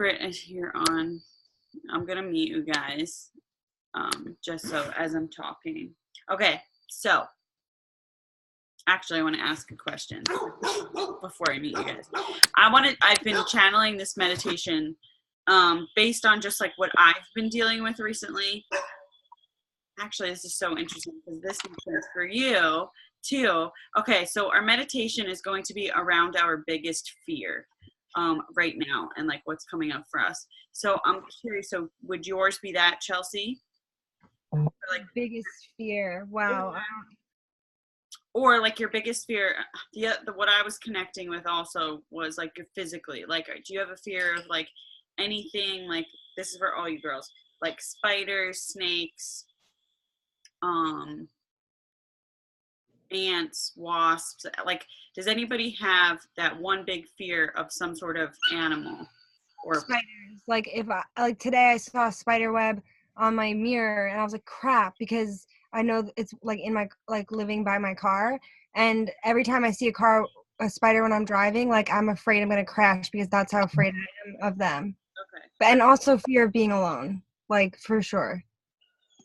Britt is here on. I'm gonna mute you guys, just so as I'm talking. Okay, so actually, I want to ask a question before I meet you guys. I've been channeling this meditation, based on just like what I've been dealing with recently. Actually, this is so interesting because this is for you too. Okay, so our meditation is going to be around our biggest fear right now and like what's coming up for us. So I'm curious, so would yours be that, Chelsea? Or like biggest fear? Wow. Or like your biggest fear. What I was connecting with also was like physically, like do you have a fear of like anything, like this is for all you girls, like spiders, snakes, ants, wasps? Like, does anybody have that one big fear of some sort of animal or spiders? Like if I today I saw a spider web on my mirror and I was like, crap, because I know it's like in my like living by my car, and every time I see a spider when I'm driving, like I'm afraid I'm gonna crash because that's how afraid I am of them. Okay. And also fear of being alone, like for sure.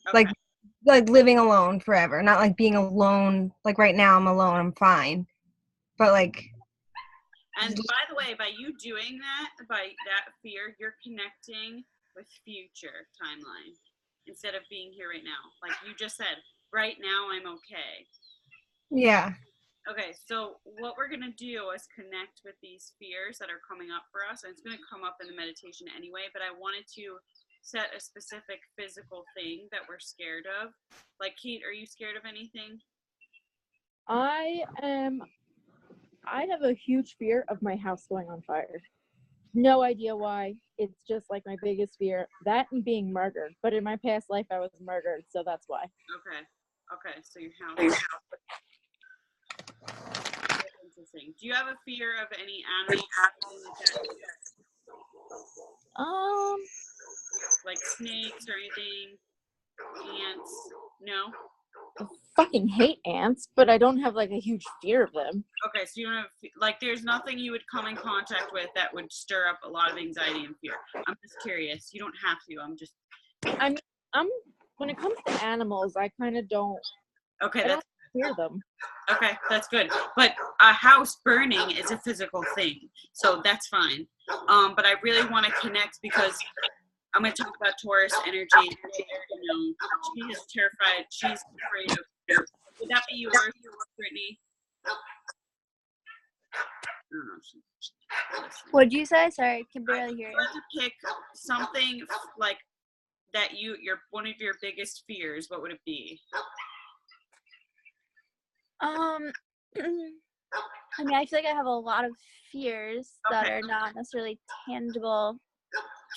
Okay. Like living alone forever, not like being alone. Like right now I'm alone, I'm fine. But like. And by the way, by you doing that, by that fear, you're connecting with future timeline instead of being here right now. Like you just said, right now I'm okay. Yeah. Okay, so what we're going to do is connect with these fears that are coming up for us. And it's going to come up in the meditation anyway, but I wanted to set a specific physical thing that we're scared of. Like, Kate, are you scared of anything? I have a huge fear of my house going on fire. No idea why. It's just like my biggest fear. That and being murdered. But in my past life, I was murdered, so that's why. Okay, so your house. Interesting. Do you have a fear of any animals? Like snakes or anything? Ants? No? I fucking hate ants, but I don't have like a huge fear of them. Okay, so you don't have, like, there's nothing you would come in contact with that would stir up a lot of anxiety and fear. I'm just curious. You don't have to. I mean, when it comes to animals, I kind of don't. Okay, I don't fear them. Okay, that's good. But a house burning is a physical thing, so that's fine. But I really want to connect because I'm going to talk about Taurus energy. You know, she is terrified. She's afraid of fear. Would that be yours, Brittany? What'd you say? Sorry, I can barely hear you. To pick something like that you're one of your biggest fears, what would it be? I mean, I feel like I have a lot of fears that are not necessarily tangible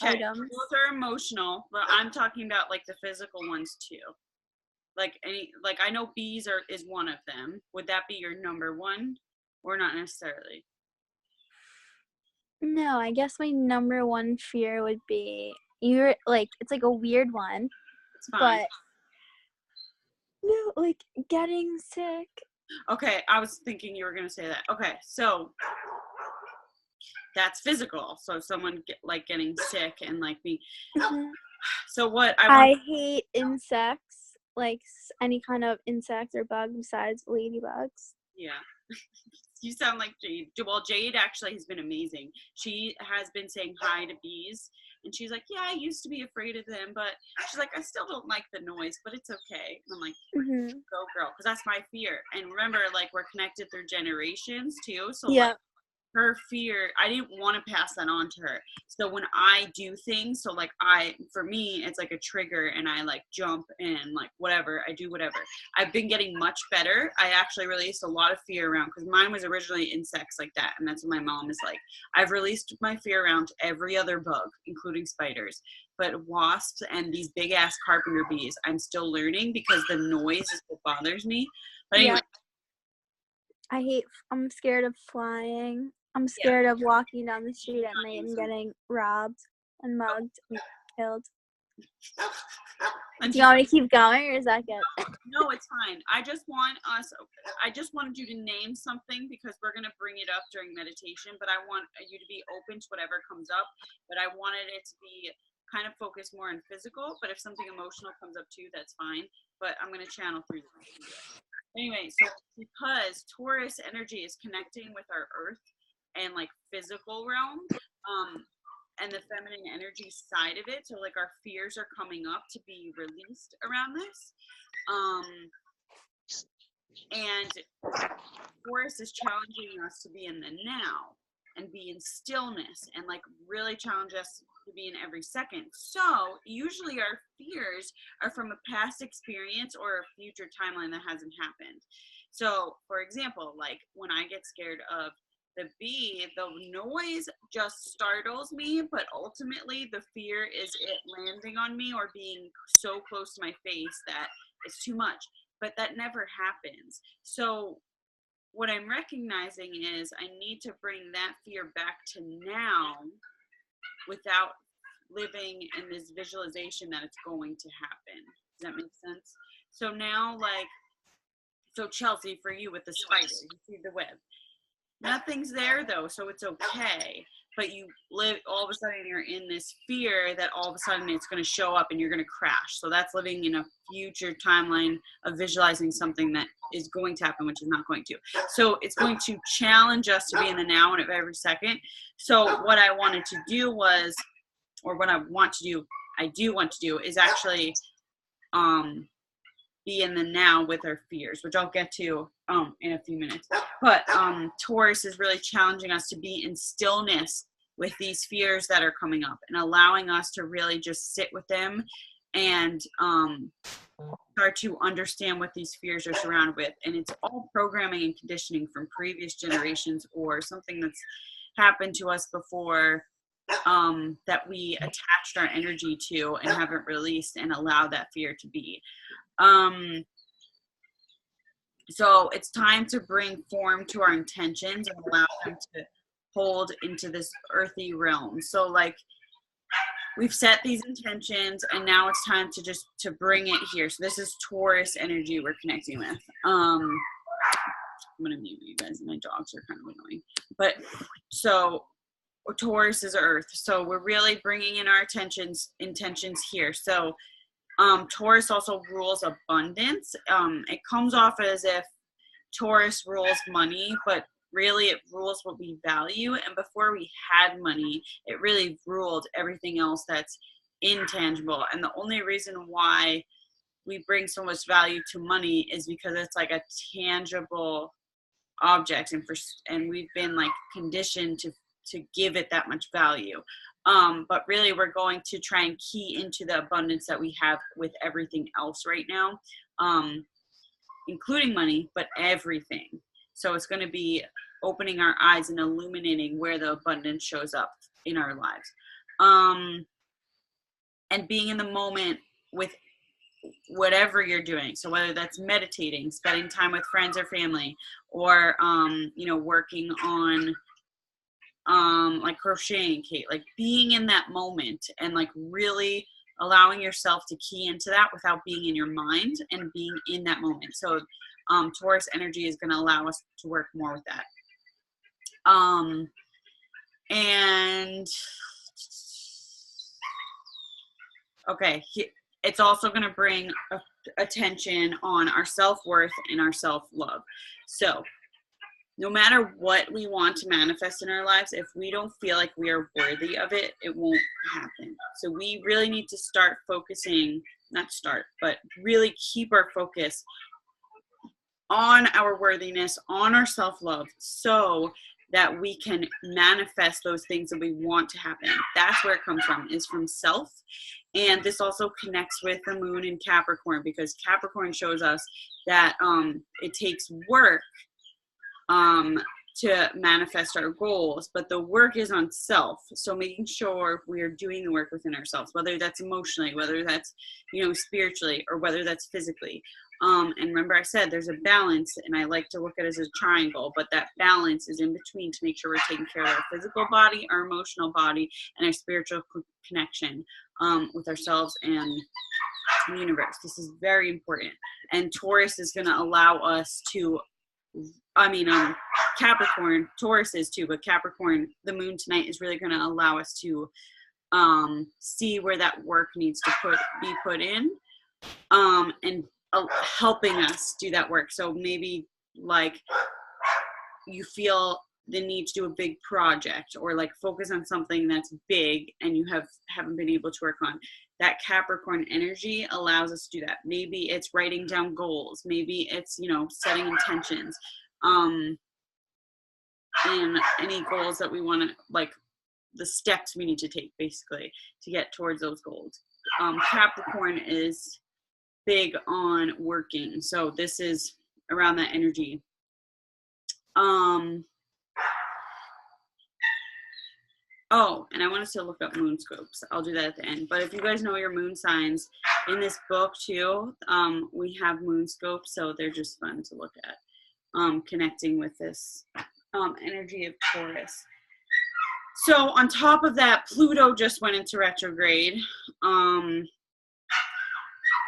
items. Those are emotional, but I'm talking about like the physical ones too. Like I know bees is one of them. Would that be your number one, or not necessarily? No, I guess my number one fear would be it's like a weird one. It's fine. But no, like getting sick. Okay, I was thinking you were gonna say that. Okay, so that's physical. So someone getting sick and like me. Mm-hmm. So what I hate insects, like any kind of insect or bug besides ladybugs. Yeah. You sound like Jade. Well, Jade actually has been amazing. She has been saying hi to bees, and she's like, yeah, I used to be afraid of them, but she's like, I still don't like the noise, but it's okay. And I'm like, go girl, because that's my fear. And remember, like, we're connected through generations too, so yeah. Like, her fear, I didn't want to pass that on to her. So when I do things, so like for me, it's like a trigger and I like jump and like whatever, I do whatever. I've been getting much better. I actually released a lot of fear around, because mine was originally insects like that. And that's what my mom is like. I've released my fear around every other bug, including spiders. But wasps and these big ass carpenter bees, I'm still learning because the noise is what bothers me. But anyway. Yeah. I'm scared of flying. I'm scared of walking down the street at night and getting robbed and mugged and killed. And Do you want me to keep going, or is that good? no, it's fine. I just wanted you to name something because we're going to bring it up during meditation, but I want you to be open to whatever comes up. But I wanted it to be kind of focused more on physical, but if something emotional comes up too, that's fine. But I'm going to channel through this. Anyway, so because Taurus energy is connecting with our earth and like physical realm, and the feminine energy side of it, so like our fears are coming up to be released around this, and Taurus is challenging us to be in the now and be in stillness and like really challenge us to be in every second. So usually our fears are from a past experience or a future timeline that hasn't happened. So for example, like when I get scared of the bee, the noise just startles me, but ultimately the fear is it landing on me or being so close to my face that it's too much. But that never happens. So what I'm recognizing is I need to bring that fear back to now without living in this visualization that it's going to happen. Does that make sense? So now, like, so Chelsea, for you with the spider, you see the web. Nothing's there though, so it's okay. But you live, all of a sudden you're in this fear that all of a sudden it's going to show up and you're going to crash. So that's living in a future timeline of visualizing something that is going to happen, which is not going to. So it's going to challenge us to be in the now and of every second. So what I wanted to do was, or what I want to do, I do want to do is actually be in the now with our fears, which I'll get to in a few minutes. But Taurus is really challenging us to be in stillness with these fears that are coming up and allowing us to really just sit with them and start to understand what these fears are surrounded with. And it's all programming and conditioning from previous generations or something that's happened to us before that we attached our energy to and haven't released and allowed that fear to be. So it's time to bring form to our intentions and allow them to hold into this earthy realm. So like we've set these intentions and now it's time to just to bring it here. So this is Taurus energy we're connecting with. I'm gonna mute you guys. My dogs are kind of annoying. But so Taurus is earth. So we're really bringing in our intentions here. So Taurus also rules abundance. It comes off as if Taurus rules money, but really it rules what we value. And before we had money, it really ruled everything else that's intangible. And the only reason why we bring so much value to money is because it's like a tangible object, and we've been like conditioned to give it that much value. But really we're going to try and key into the abundance that we have with everything else right now, including money, but everything. So it's going to be opening our eyes and illuminating where the abundance shows up in our lives. And being in the moment with whatever you're doing. So whether that's meditating, spending time with friends or family, or, working on like crocheting, Kate, like being in that moment and like really allowing yourself to key into that without being in your mind and being in that moment. So Taurus energy is going to allow us to work more with that. And okay, it's also going to bring attention on our self-worth and our self-love. So no matter what we want to manifest in our lives, if we don't feel like we are worthy of it, it won't happen. So we really need to start focusing, but really keep our focus on our worthiness, on our self-love, so that we can manifest those things that we want to happen. That's where it comes from, is from self. And this also connects with the moon in Capricorn, because Capricorn shows us that it takes work to manifest our goals, but the work is on self. So making sure we're doing the work within ourselves, whether that's emotionally, whether that's, spiritually, or whether that's physically. And remember I said there's a balance, and I like to look at it as a triangle, but that balance is in between to make sure we're taking care of our physical body, our emotional body, and our spiritual connection with ourselves and the universe. This is very important. And Taurus is going to allow us to, Capricorn, Taurus is too, but Capricorn, the moon tonight is really going to allow us to see where that work needs to be put in, and helping us do that work. So maybe like you feel the need to do a big project, or like focus on something that's big and you haven't been able to work on. That Capricorn energy allows us to do that. Maybe it's writing down goals. Maybe it's, setting intentions. And any goals that we want to, like the steps we need to take basically to get towards those goals. Capricorn is big on working. So this is around that energy. Oh, and I wanted to look up moon scopes. I'll do that at the end. But if you guys know your moon signs, in this book too, we have moon scopes, so they're just fun to look at, connecting with this energy of Taurus. So on top of that, Pluto just went into retrograde, I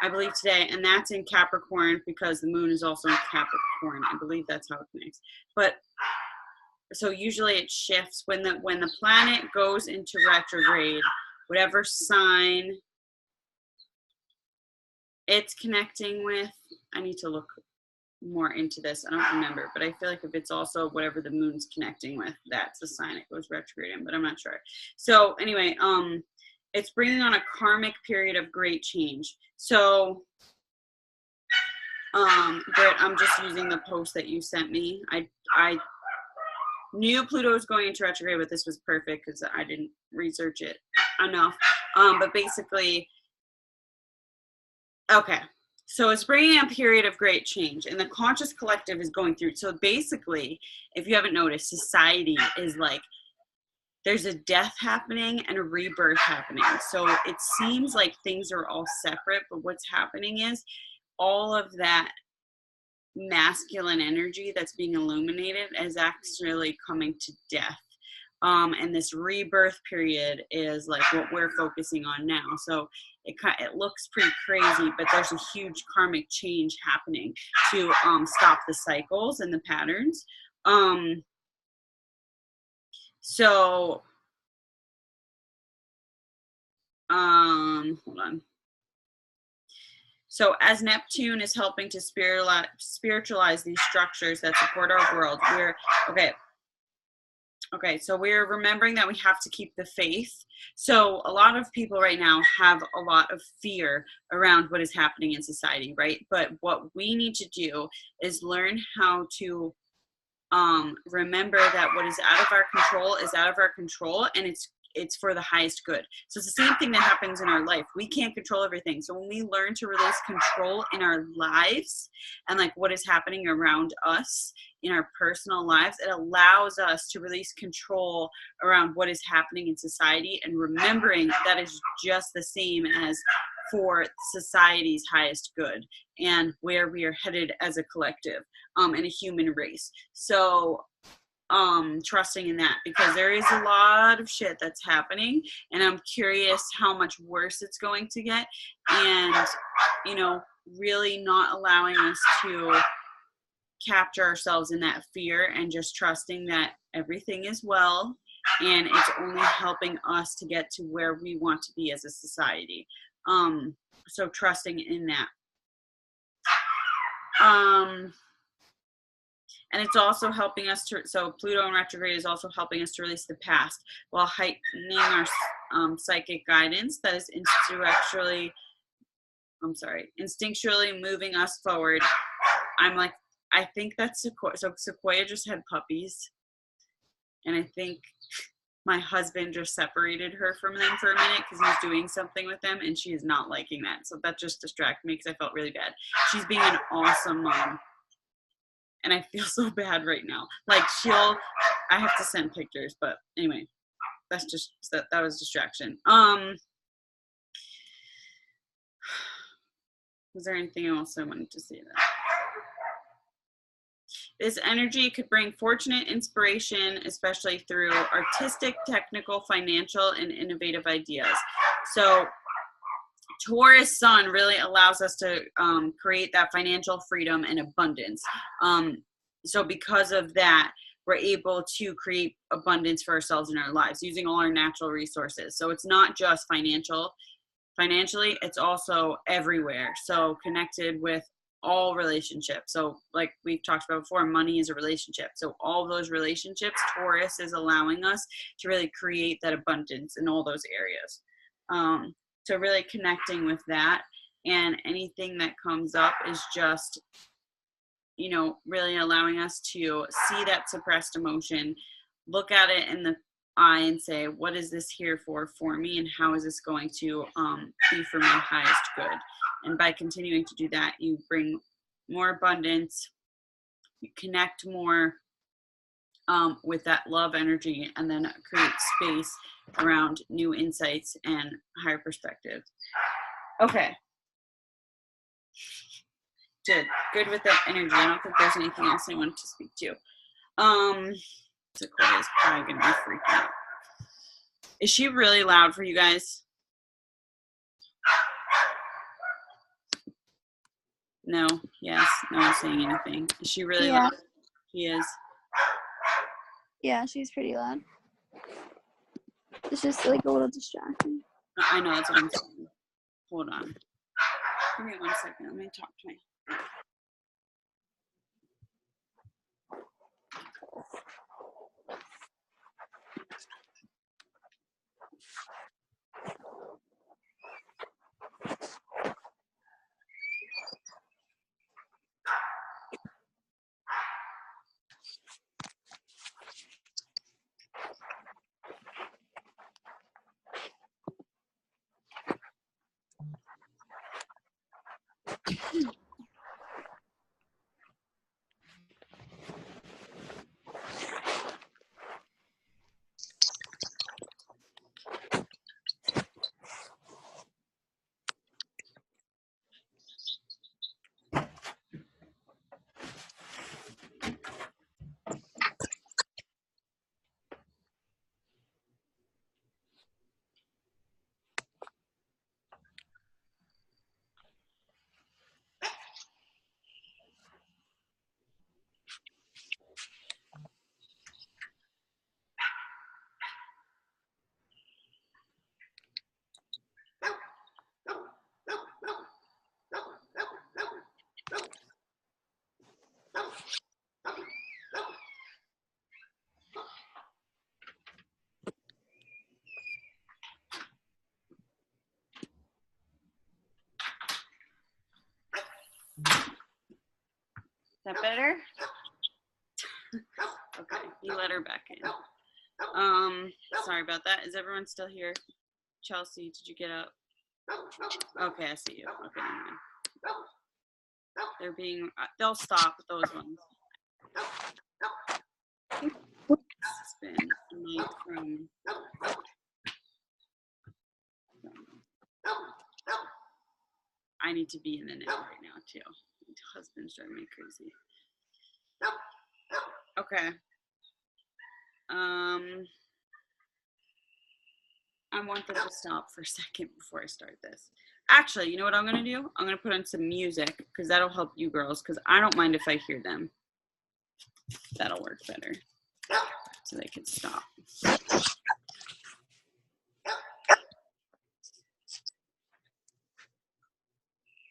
believe today, and that's in Capricorn because the moon is also in Capricorn. I believe that's how it connects. But so usually it shifts when the planet goes into retrograde, whatever sign it's connecting with. I need to look more into this. I don't remember, but I feel like if it's also whatever the moon's connecting with, that's the sign it goes retrograde in, but I'm not sure. So anyway, it's bringing on a karmic period of great change. So Britt, I'm just using the post that you sent me. I knew Pluto was going into retrograde, but this was perfect because I didn't research it enough. But basically, okay. So it's bringing a period of great change, and the conscious collective is going through. So basically, if you haven't noticed, society is like, there's a death happening and a rebirth happening. So it seems like things are all separate, but what's happening is all of that masculine energy that's being illuminated is actually coming to death. And this rebirth period is like what we're focusing on now. So it looks pretty crazy, but there's a huge karmic change happening to stop the cycles and the patterns. So hold on. So as Neptune is helping to spiritualize these structures that support our world, so we're remembering that we have to keep the faith. So a lot of people right now have a lot of fear around what is happening in society, right? But what we need to do is learn how to remember that what is out of our control is out of our control, and it's for the highest good. So it's the same thing that happens in our life. We can't control everything. So when we learn to release control in our lives and like what is happening around us in our personal lives, it allows us to release control around what is happening in society, and remembering that is just the same as for society's highest good and where we are headed as a collective and a human race. So trusting in that, because there is a lot of shit that's happening, and I'm curious how much worse it's going to get, and really not allowing us to capture ourselves in that fear, and just trusting that everything is well, and it's only helping us to get to where we want to be as a society. So trusting in that. And it's also helping us so Pluto in retrograde is also helping us to release the past while heightening our psychic guidance that is instinctually moving us forward. I think that's Sequoia. So Sequoia just had puppies, and I think my husband just separated her from them for a minute because he's doing something with them, and she is not liking that. So that just distracted me because I felt really bad. She's being an awesome mom, and I feel so bad right now. Like I have to send pictures, but anyway, that's just, that was distraction. Was there anything else I wanted to say there? This energy could bring fortunate inspiration, especially through artistic, technical, financial, and innovative ideas. So Taurus sun really allows us to create that financial freedom and abundance. So because of that, we're able to create abundance for ourselves in our lives using all our natural resources. So it's not just financially, it's also everywhere. So connected with all relationships. So like we've talked about before, money is a relationship. So all those relationships, Taurus is allowing us to really create that abundance in all those areas. So really connecting with that, and anything that comes up is just, you know, really allowing us to see that suppressed emotion, look at it in the eye and say, what is this here for me, and how is this going to be for my highest good? And by continuing to do that, you bring more abundance, you connect more with that love energy, and then create space around new insights and higher perspective. Okay. Good with that energy. I don't think there's anything else I wanted to speak to. Sequoia's probably gonna be freaking out. Is she really loud for you guys? No, yes, no one's saying anything. Is she really loud? She is. Yeah, she's pretty loud. It's just like a little distracting. I know, that's what I'm saying. Hold on. Give me 1 second. Let me talk to my. Is that better? Okay, you let her back in. Sorry about that. Is everyone still here? Chelsea, did you get up? Okay, I see you. Okay, never mind. They're being, they'll stop with those ones. This has been a night from I need to be in the net right now too. My husband's driving me crazy. Okay. I want them to stop for a second before I start this. Actually, you know what I'm going to do? I'm going to put on some music because that'll help you girls, because I don't mind if I hear them. That'll work better so they can stop.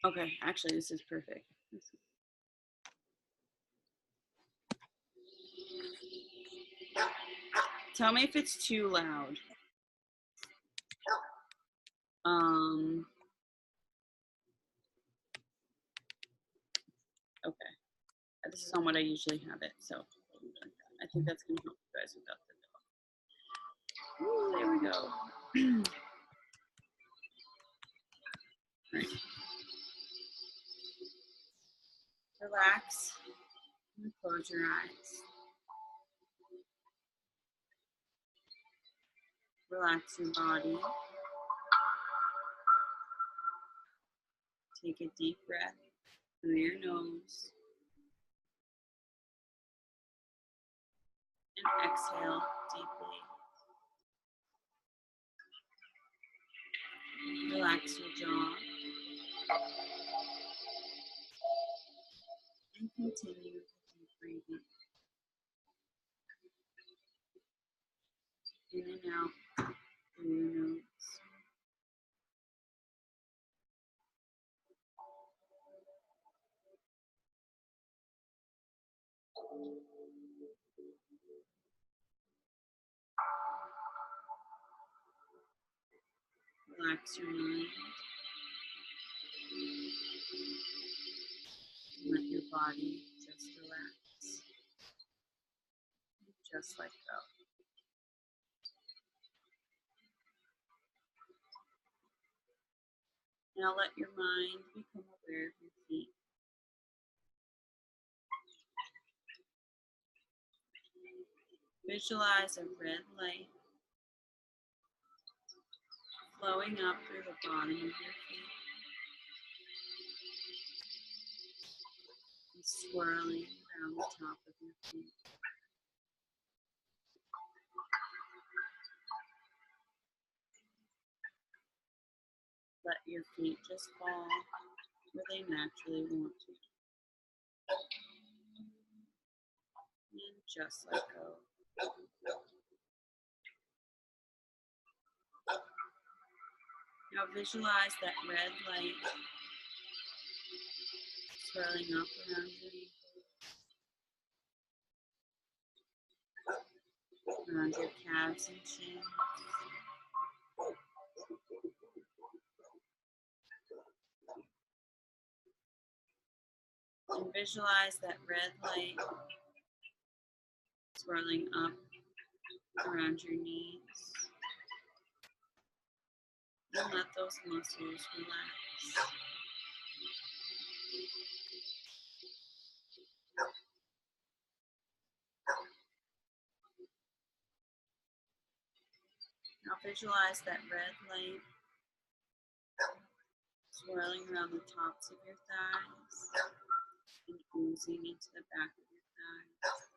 Okay, actually, this is perfect. Tell me if it's too loud. Okay. This is on what I usually have it, so I think that's gonna help you guys without the dog. Ooh, there we go. Right. Relax and close your eyes. Relax your body. Take a deep breath through your nose and exhale deeply. Relax your jaw and continue with deep breathing. In and out through your nose. Relax your mind. Let your body just relax. Just let go. Now let your mind become aware of your feet. Visualize a red light flowing up through the bottom of your feet and swirling around the top of your feet. Let your feet just fall where they naturally want to. And just let go. Now visualize that red light swirling up around your ankles, around your calves and shins. And visualize that red light swirling up around your knees. And let those muscles relax. Now visualize that red light swirling around the tops of your thighs and oozing into the back of your thighs.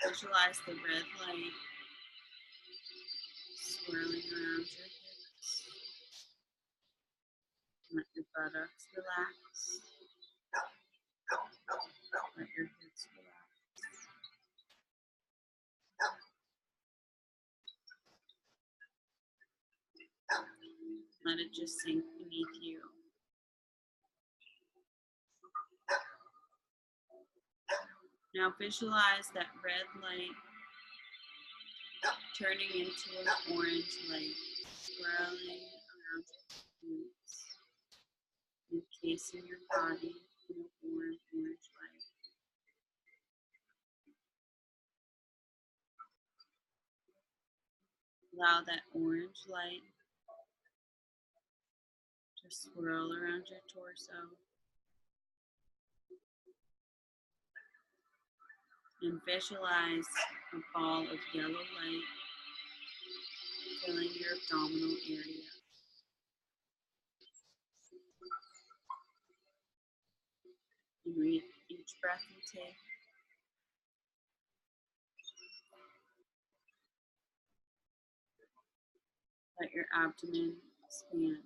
Visualize the red light swirling around your hips. Let your buttocks relax. Let your hips relax. Let it just sink beneath you. Now visualize that red light turning into an orange light, swirling around your roots, encasing your body in a warm orange light. Allow that orange light to swirl around your torso. And visualize a ball of yellow light filling your abdominal area. And with each breath you take, let your abdomen expand.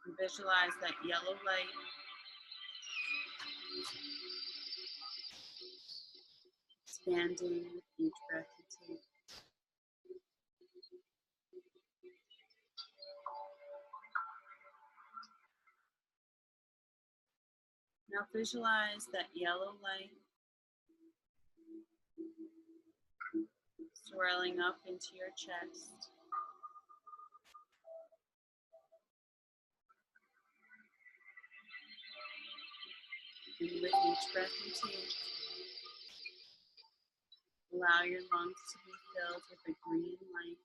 And visualize that yellow light expanding with each breath you take. Now visualize that yellow light swirling up into your chest. And with each breath you take, allow your lungs to be filled with a green light.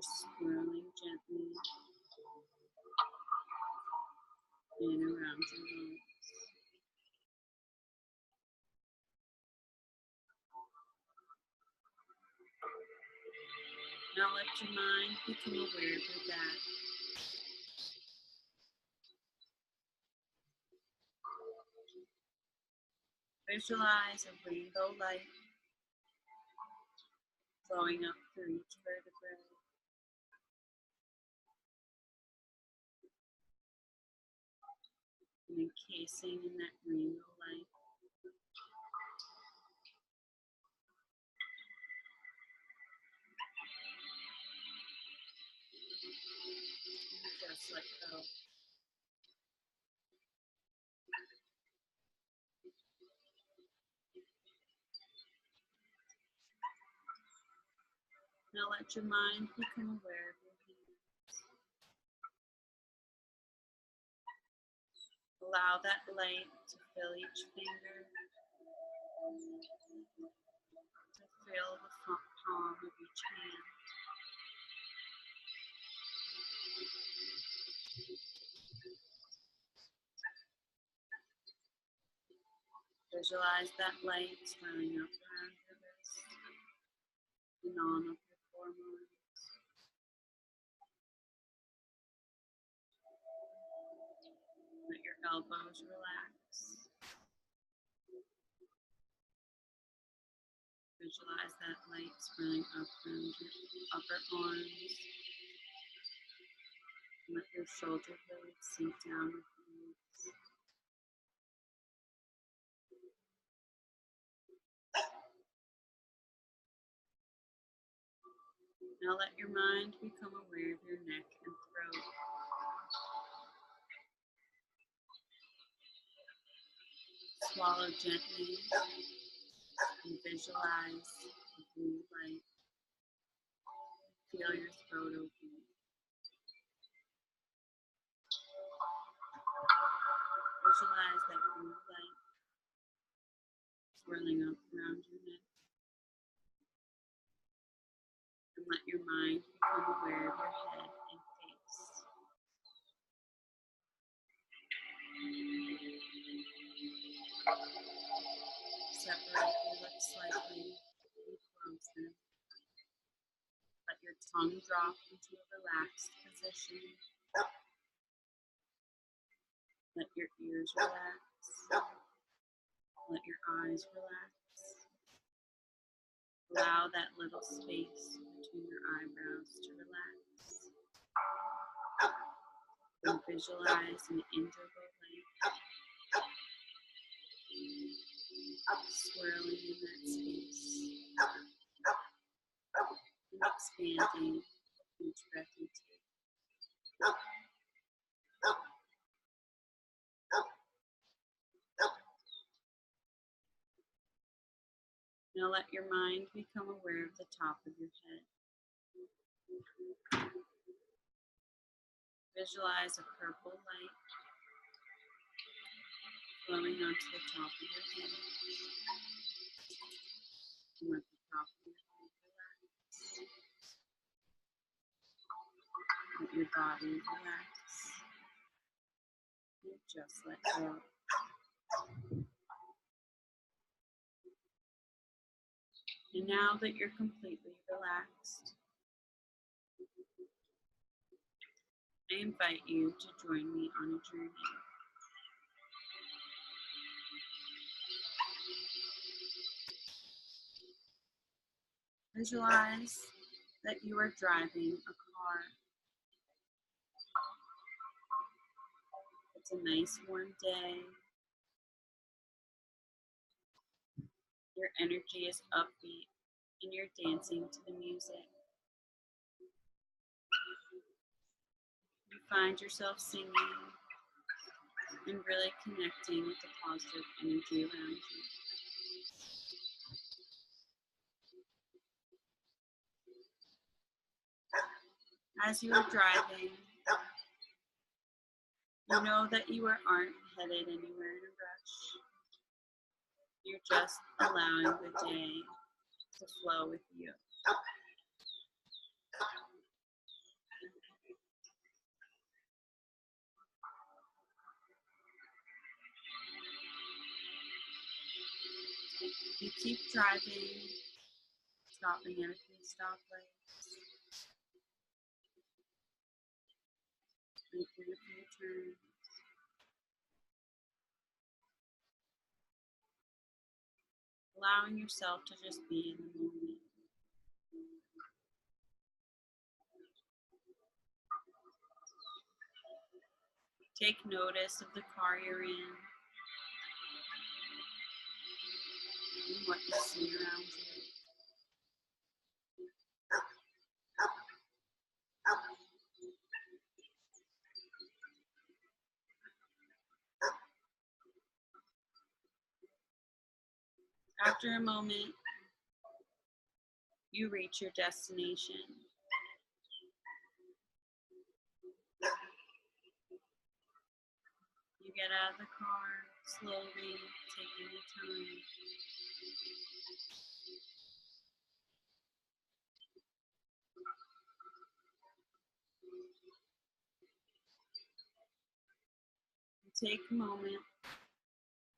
Just swirling gently in around your legs. Now let your mind become aware of your back. Visualize a rainbow light flowing up through each vertebrae. And encasing in that rainbow light. Just let go. Now let your mind become aware of your hands. Allow that light to fill each finger, to fill the palm of each hand. Visualize that light swelling up around your wrist and on up your forearms. Let your elbows relax. Visualize that light swelling up around your upper arms. Let your shoulder blades sink down with ease. Now let your mind become aware of your neck and throat. Swallow gently and visualize the blue light. Feel your throat open. Visualize that blue light swirling up around your neck. And let your mind become aware of your head and face. Separate your lips slightly and close them. Let your tongue drop into a relaxed position. Let your ears relax. Let your eyes relax. Allow that little space between your eyebrows to relax. And visualize an indigo light swirling in that space and expanding each breath you take. Now let your mind become aware of the top of your head. Visualize a purple light flowing onto the top of your head. And let the top of your head relax. Let your body relax. And just let go. And now that you're completely relaxed, I invite you to join me on a journey. Visualize that you are driving a car. It's a nice warm day. Your energy is upbeat and you're dancing to the music. You find yourself singing and really connecting with the positive energy around you. As you are driving, you know that you aren't headed anywhere in a rush. You're just allowing the day to flow with you. You keep driving, stopping at a few stoplights, making a few turns. Allowing yourself to just be in the moment. Take notice of the car you're in and what you see around you. After a moment, you reach your destination. You get out of the car, slowly taking your time. You take a moment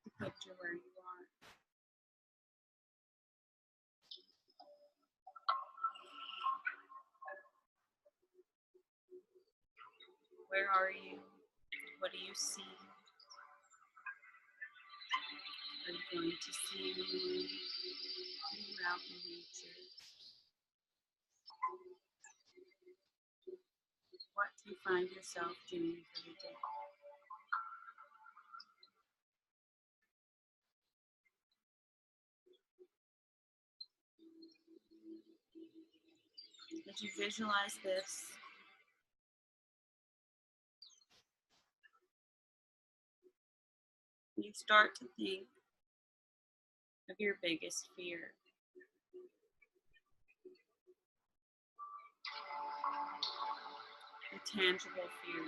to picture where you are. Where are you? What do you see? Are you going to see anyone? Are you out in nature? What do you find yourself doing for the day? Did you visualize this? You start to think of your biggest fear. A tangible fear.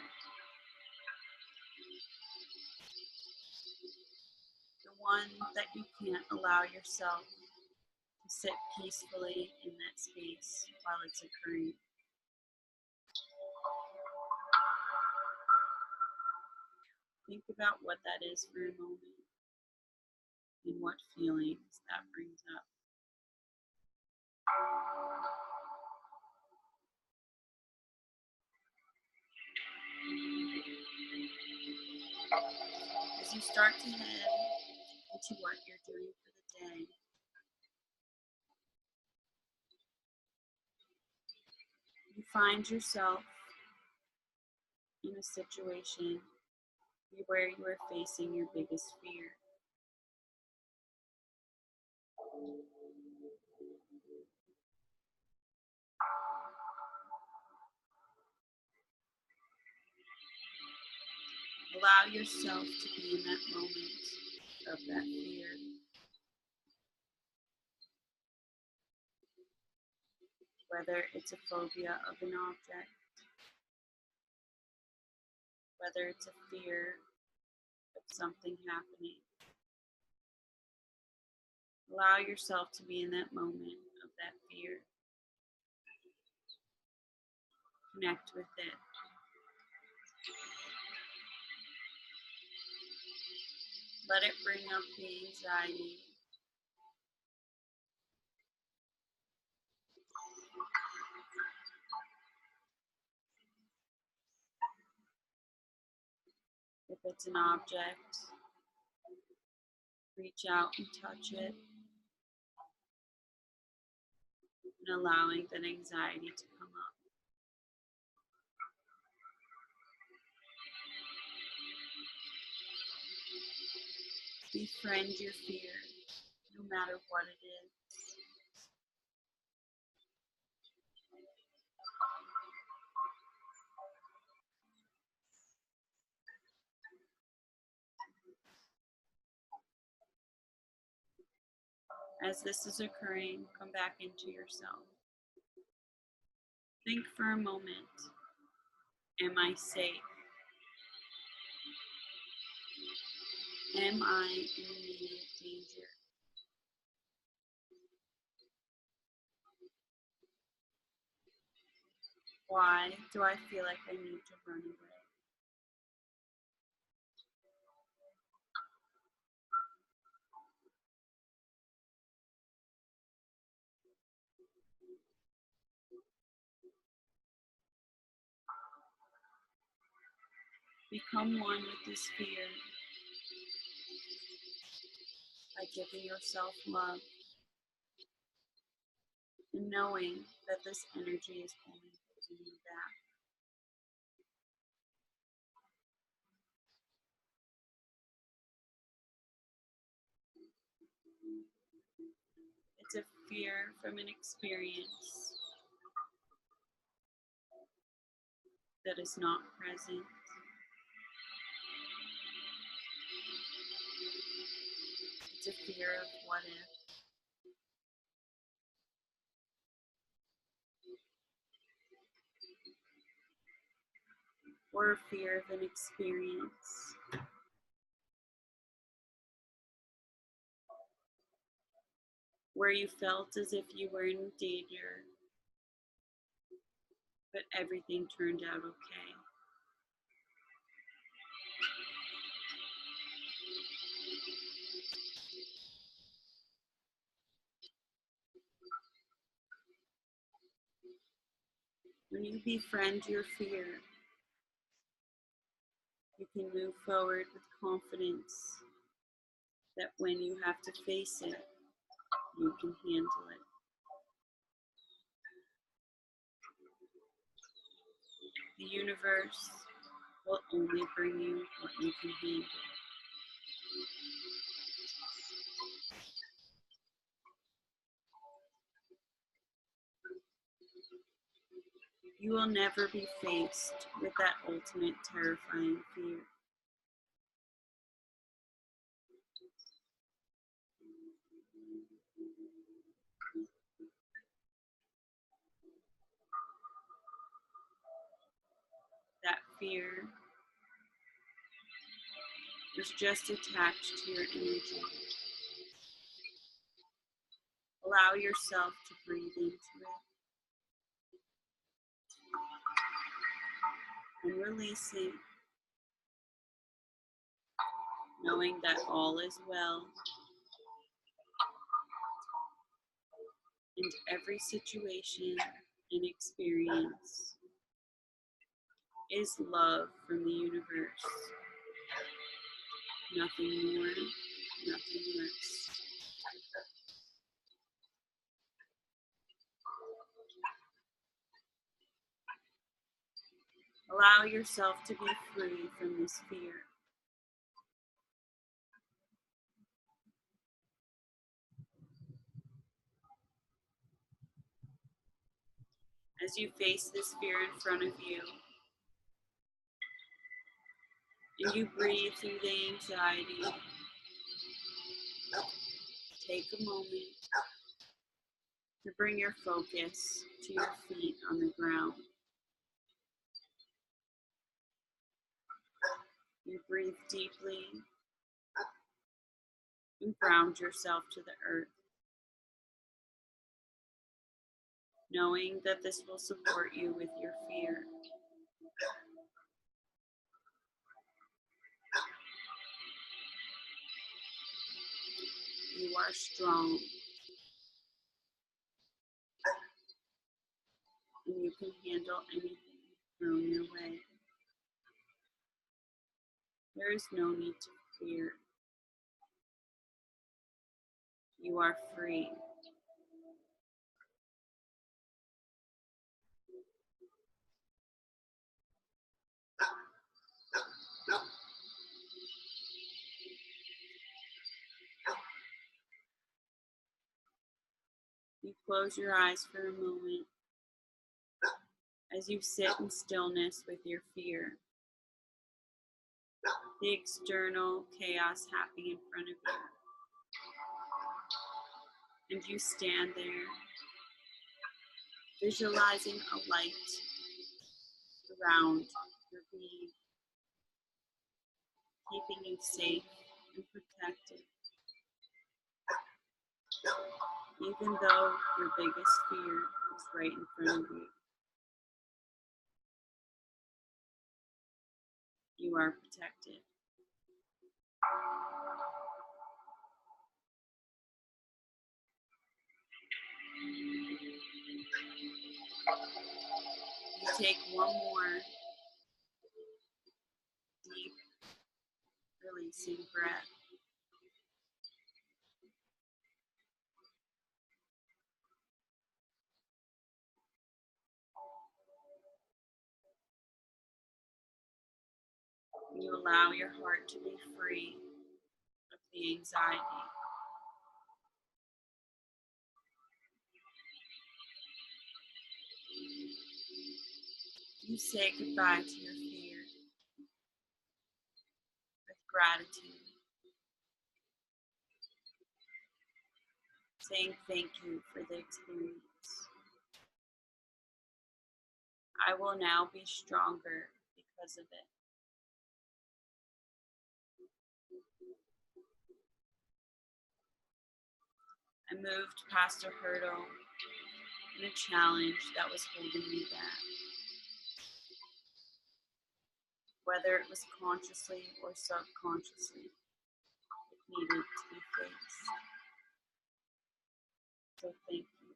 The one that you can't allow yourself to sit peacefully in that space while it's occurring. Think about what that is for a moment and what feelings that brings up. As you start to head into what you're doing for the day, you find yourself in a situation where you are facing your biggest fear. Allow yourself to be in that moment of that fear. Whether it's a phobia of an object, whether it's a fear of something happening. Allow yourself to be in that moment of that fear. Connect with it. Let it bring up the anxiety. If it's an object, reach out and touch it, and allowing that anxiety to come up. Befriend your fear, no matter what it is. As this is occurring, come back into yourself. Think for a moment, am I safe? Am I in immediate danger? Why do I feel like I need to run away? Become one with this fear by giving yourself love and knowing that this energy is only holding you back. It's a fear from an experience that is not present. It's a fear of what if. Or a fear of an experience where you felt as if you were in danger, but everything turned out okay. When you befriend your fear, you can move forward with confidence that when you have to face it, you can handle it. The universe will only bring you what you can handle. You will never be faced with that ultimate terrifying fear. That fear is just attached to your energy. Allow yourself to breathe into it and release it, knowing that all is well and every situation and experience is love from the universe. Nothing more, nothing less. Allow yourself to be free from this fear. As you face this fear in front of you, and you breathe through the anxiety, take a moment to bring your focus to your feet on the ground. You breathe deeply and ground yourself to the earth, knowing that this will support you with your fear. You are strong, and you can handle anything thrown your way. There is no need to fear. You are free. You close your eyes for a moment as you sit in stillness with your fear. The external chaos happening in front of you. And you stand there, visualizing a light around your being, keeping you safe and protected. Even though your biggest fear is right in front of you. You are protected. You take one more releasing breath. You allow your heart to be free of the anxiety. You say goodbye to your fear with gratitude, saying thank you for the experience. I will now be stronger because of it. I moved past a hurdle and a challenge that was holding me back. Whether it was consciously or subconsciously, it needed to be faced. So thank you.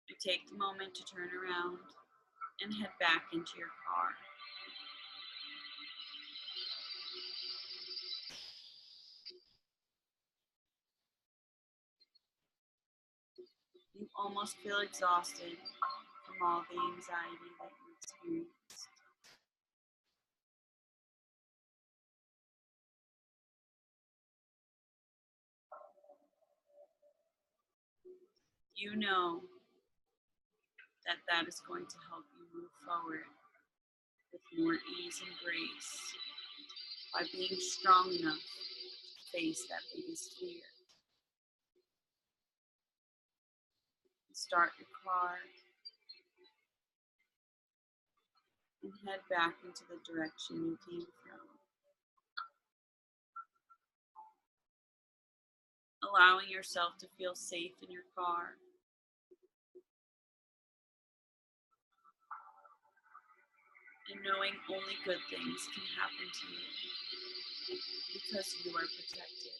You take the moment to turn around and head back into your car. You almost feel exhausted from all the anxiety that you experienced. You know that is going to help you move forward with more ease and grace by being strong enough to face that biggest fear. Start your car and head back into the direction you came from. Allowing yourself to feel safe in your car. And knowing only good things can happen to you because you are protected.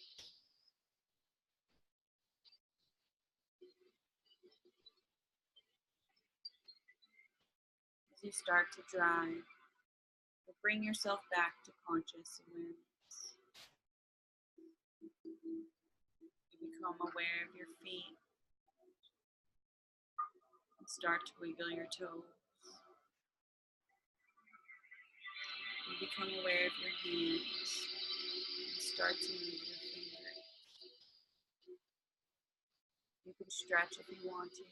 As you start to drive, you'll bring yourself back to conscious awareness. You become aware of your feet and start to wiggle your toes. You become aware of your hands and start to move your fingers. You can stretch if you want to.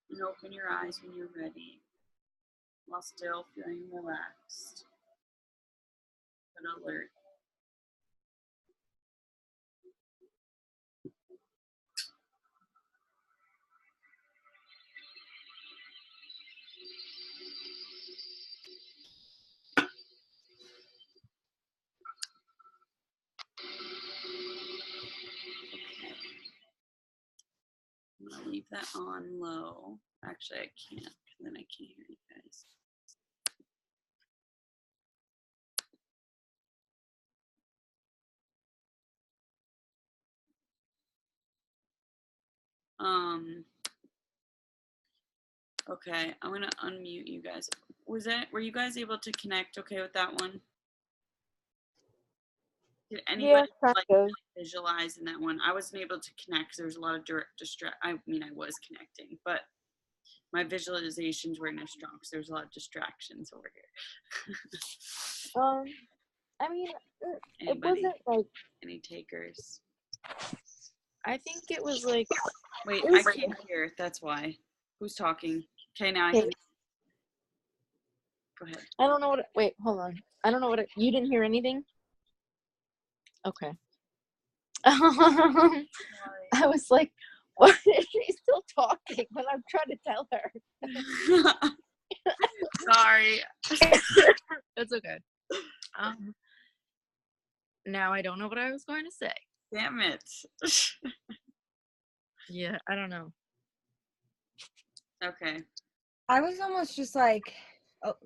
And open your eyes when you're ready, while still feeling relaxed but alert. I'm gonna leave that on low. Actually, I can't, because then I can't hear you guys. Okay, I'm gonna unmute you guys. Were you guys able to connect okay with that one? Did anybody kind of. visualize in that one? I wasn't able to connect because there was a lot of I was connecting, but my visualizations weren't as strong because there was a lot of distractions over here. I mean, it Anybody? wasn't like. Any takers? I think it was like. Wait, I can't hear. That's why. Who's talking? Okay, now I can. Go ahead. I don't know what. Wait, hold on. I don't know what. You didn't hear anything? Okay. I was like, why is she still talking when I'm trying to tell her? Sorry. It's okay. Now I don't know what I was going to say. Damn it. Yeah, I don't know. Okay. I was almost just like,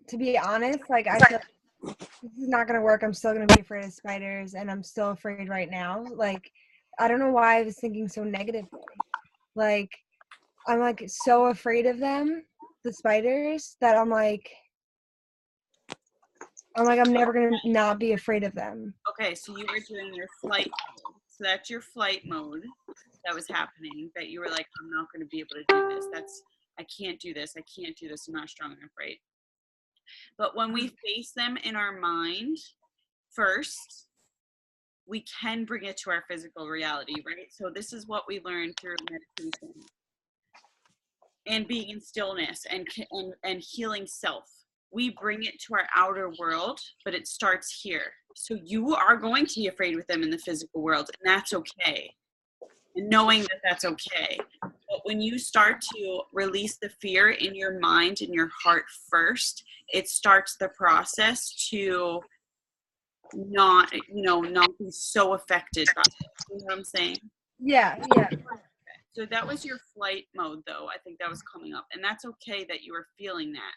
to be honest, like I feel this is not gonna work. I'm still gonna be afraid of spiders, and I'm still afraid right now. Like, I don't know why I was thinking so negatively. Like, I'm like so afraid of them, the spiders, that I'm never gonna not be afraid of them. Okay, so you were doing your flight mode. So that's your flight mode that was happening, that you were like, I'm not going to be able to do this. I can't do this. I can't do this. I'm not strong enough, right? But when we face them in our mind first, we can bring it to our physical reality, right? So this is what we learned through meditation and being in stillness and healing self. We bring it to our outer world, but it starts here. So you are going to be afraid with them in the physical world, and that's okay. And knowing that that's okay. But when you start to release the fear in your mind and your heart first, it starts the process to not be so affected by it. You know what I'm saying? Yeah. So that was your flight mode, though. I think that was coming up, and that's okay that you were feeling that.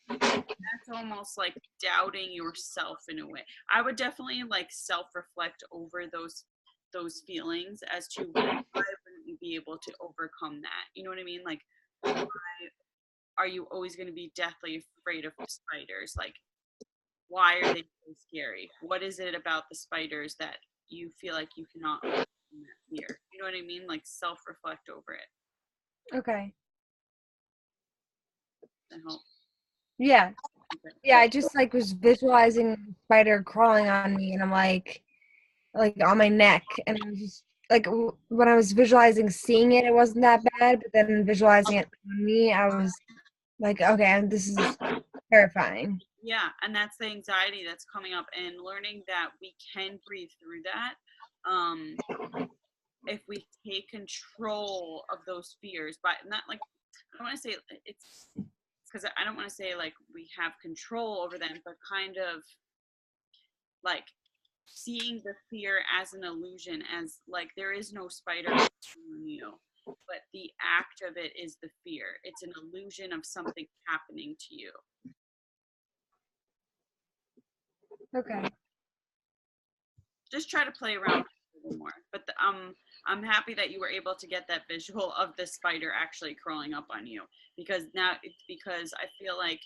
That's almost like doubting yourself in a way. I would definitely like self-reflect over those feelings as to why wouldn't you be able to overcome that? You know what I mean? Like, why are you always going to be deathly afraid of spiders? Like, why are they so scary? What is it about the spiders that you feel like you cannot overcome that fear? You know what I mean? Like, self-reflect over it. Okay. That help. Yeah. Okay. Yeah. I just like was visualizing a spider crawling on me, and I'm like on my neck, and I was just like when I was visualizing seeing it, it wasn't that bad, but then visualizing it on me, I was like, okay, this is terrifying. Yeah, and that's the anxiety that's coming up, and learning that we can breathe through that. If we take control of those fears, but not like, I don't want to say it's because I don't want to say like we have control over them, but kind of like seeing the fear as an illusion, as like there is no spider on you, but the act of it is the fear. It's an illusion of something happening to you. Okay. Just try to play around a little more. But I'm happy that you were able to get that visual of the spider actually crawling up on you, because I feel like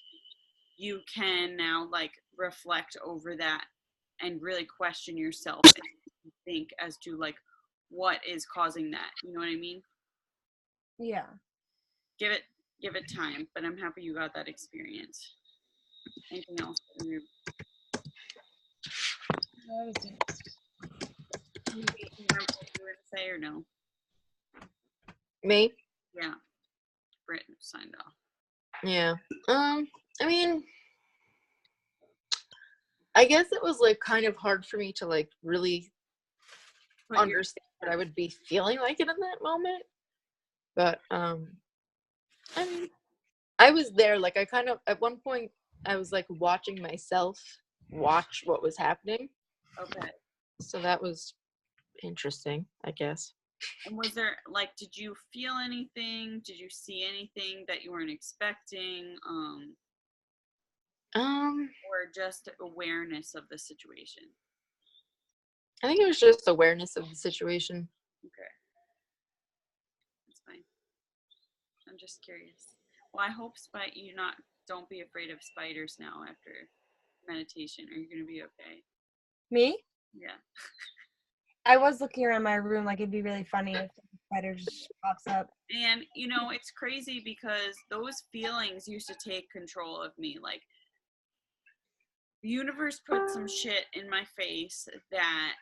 you can now like reflect over that and really question yourself and think as to like what is causing that. You know what I mean? Yeah. Give it time, but I'm happy you got that experience. Anything else that you That was it. remember what you were going to say or no? Me? Yeah. Britt signed off. Yeah. I mean, I guess it was like kind of hard for me to like really But you're- understand what I would be feeling like it in that moment. But I mean, I was there. Like I kind of at one point I was like watching myself watch what was happening. okay. So that was interesting, I guess. And was there like, did you feel anything? Did you see anything that you weren't expecting? Or just awareness of the situation? I think it was just awareness of the situation. Okay. That's fine. I'm just curious. Well, I hope don't be afraid of spiders now after meditation. Are you gonna be okay? Me? Yeah. I was looking around my room like it'd be really funny if the spider just pops up. And it's crazy because those feelings used to take control of me. Like, the universe put some shit in my face that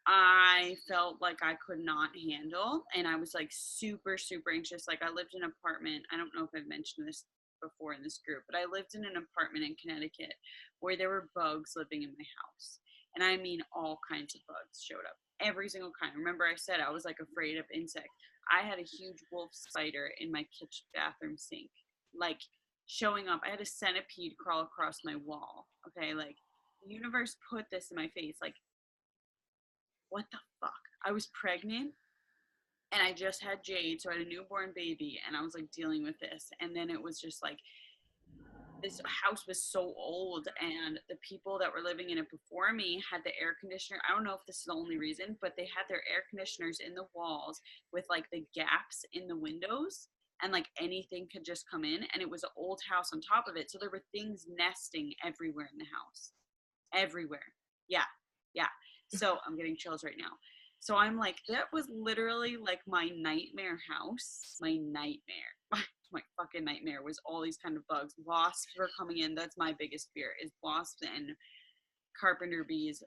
I felt like I could not handle, and I was like super, super anxious. Like, I lived in an apartment. I don't know if I've mentioned this before in this group, but I lived in an apartment in Connecticut where there were bugs living in my house. And I mean, all kinds of bugs showed up, every single kind. Remember, I said I was like afraid of insects. I had a huge wolf spider in my kitchen bathroom sink, like showing up. I had a centipede crawl across my wall. Okay, like the universe put this in my face. Like, what the fuck? I was pregnant And I just had Jade, so I had a newborn baby, and I was like dealing with this. And then it was just like, this house was so old, and the people that were living in it before me had the air conditioner. I don't know if this is the only reason, but they had their air conditioners in the walls with like the gaps in the windows, and like anything could just come in. And it was an old house on top of it. So there were things nesting everywhere in the house. Everywhere. Yeah. Yeah. So I'm getting chills right now. So I'm like, that was literally like my nightmare house. My nightmare. My fucking nightmare was all these kind of bugs. Wasps were coming in. That's my biggest fear, is wasps and carpenter bees.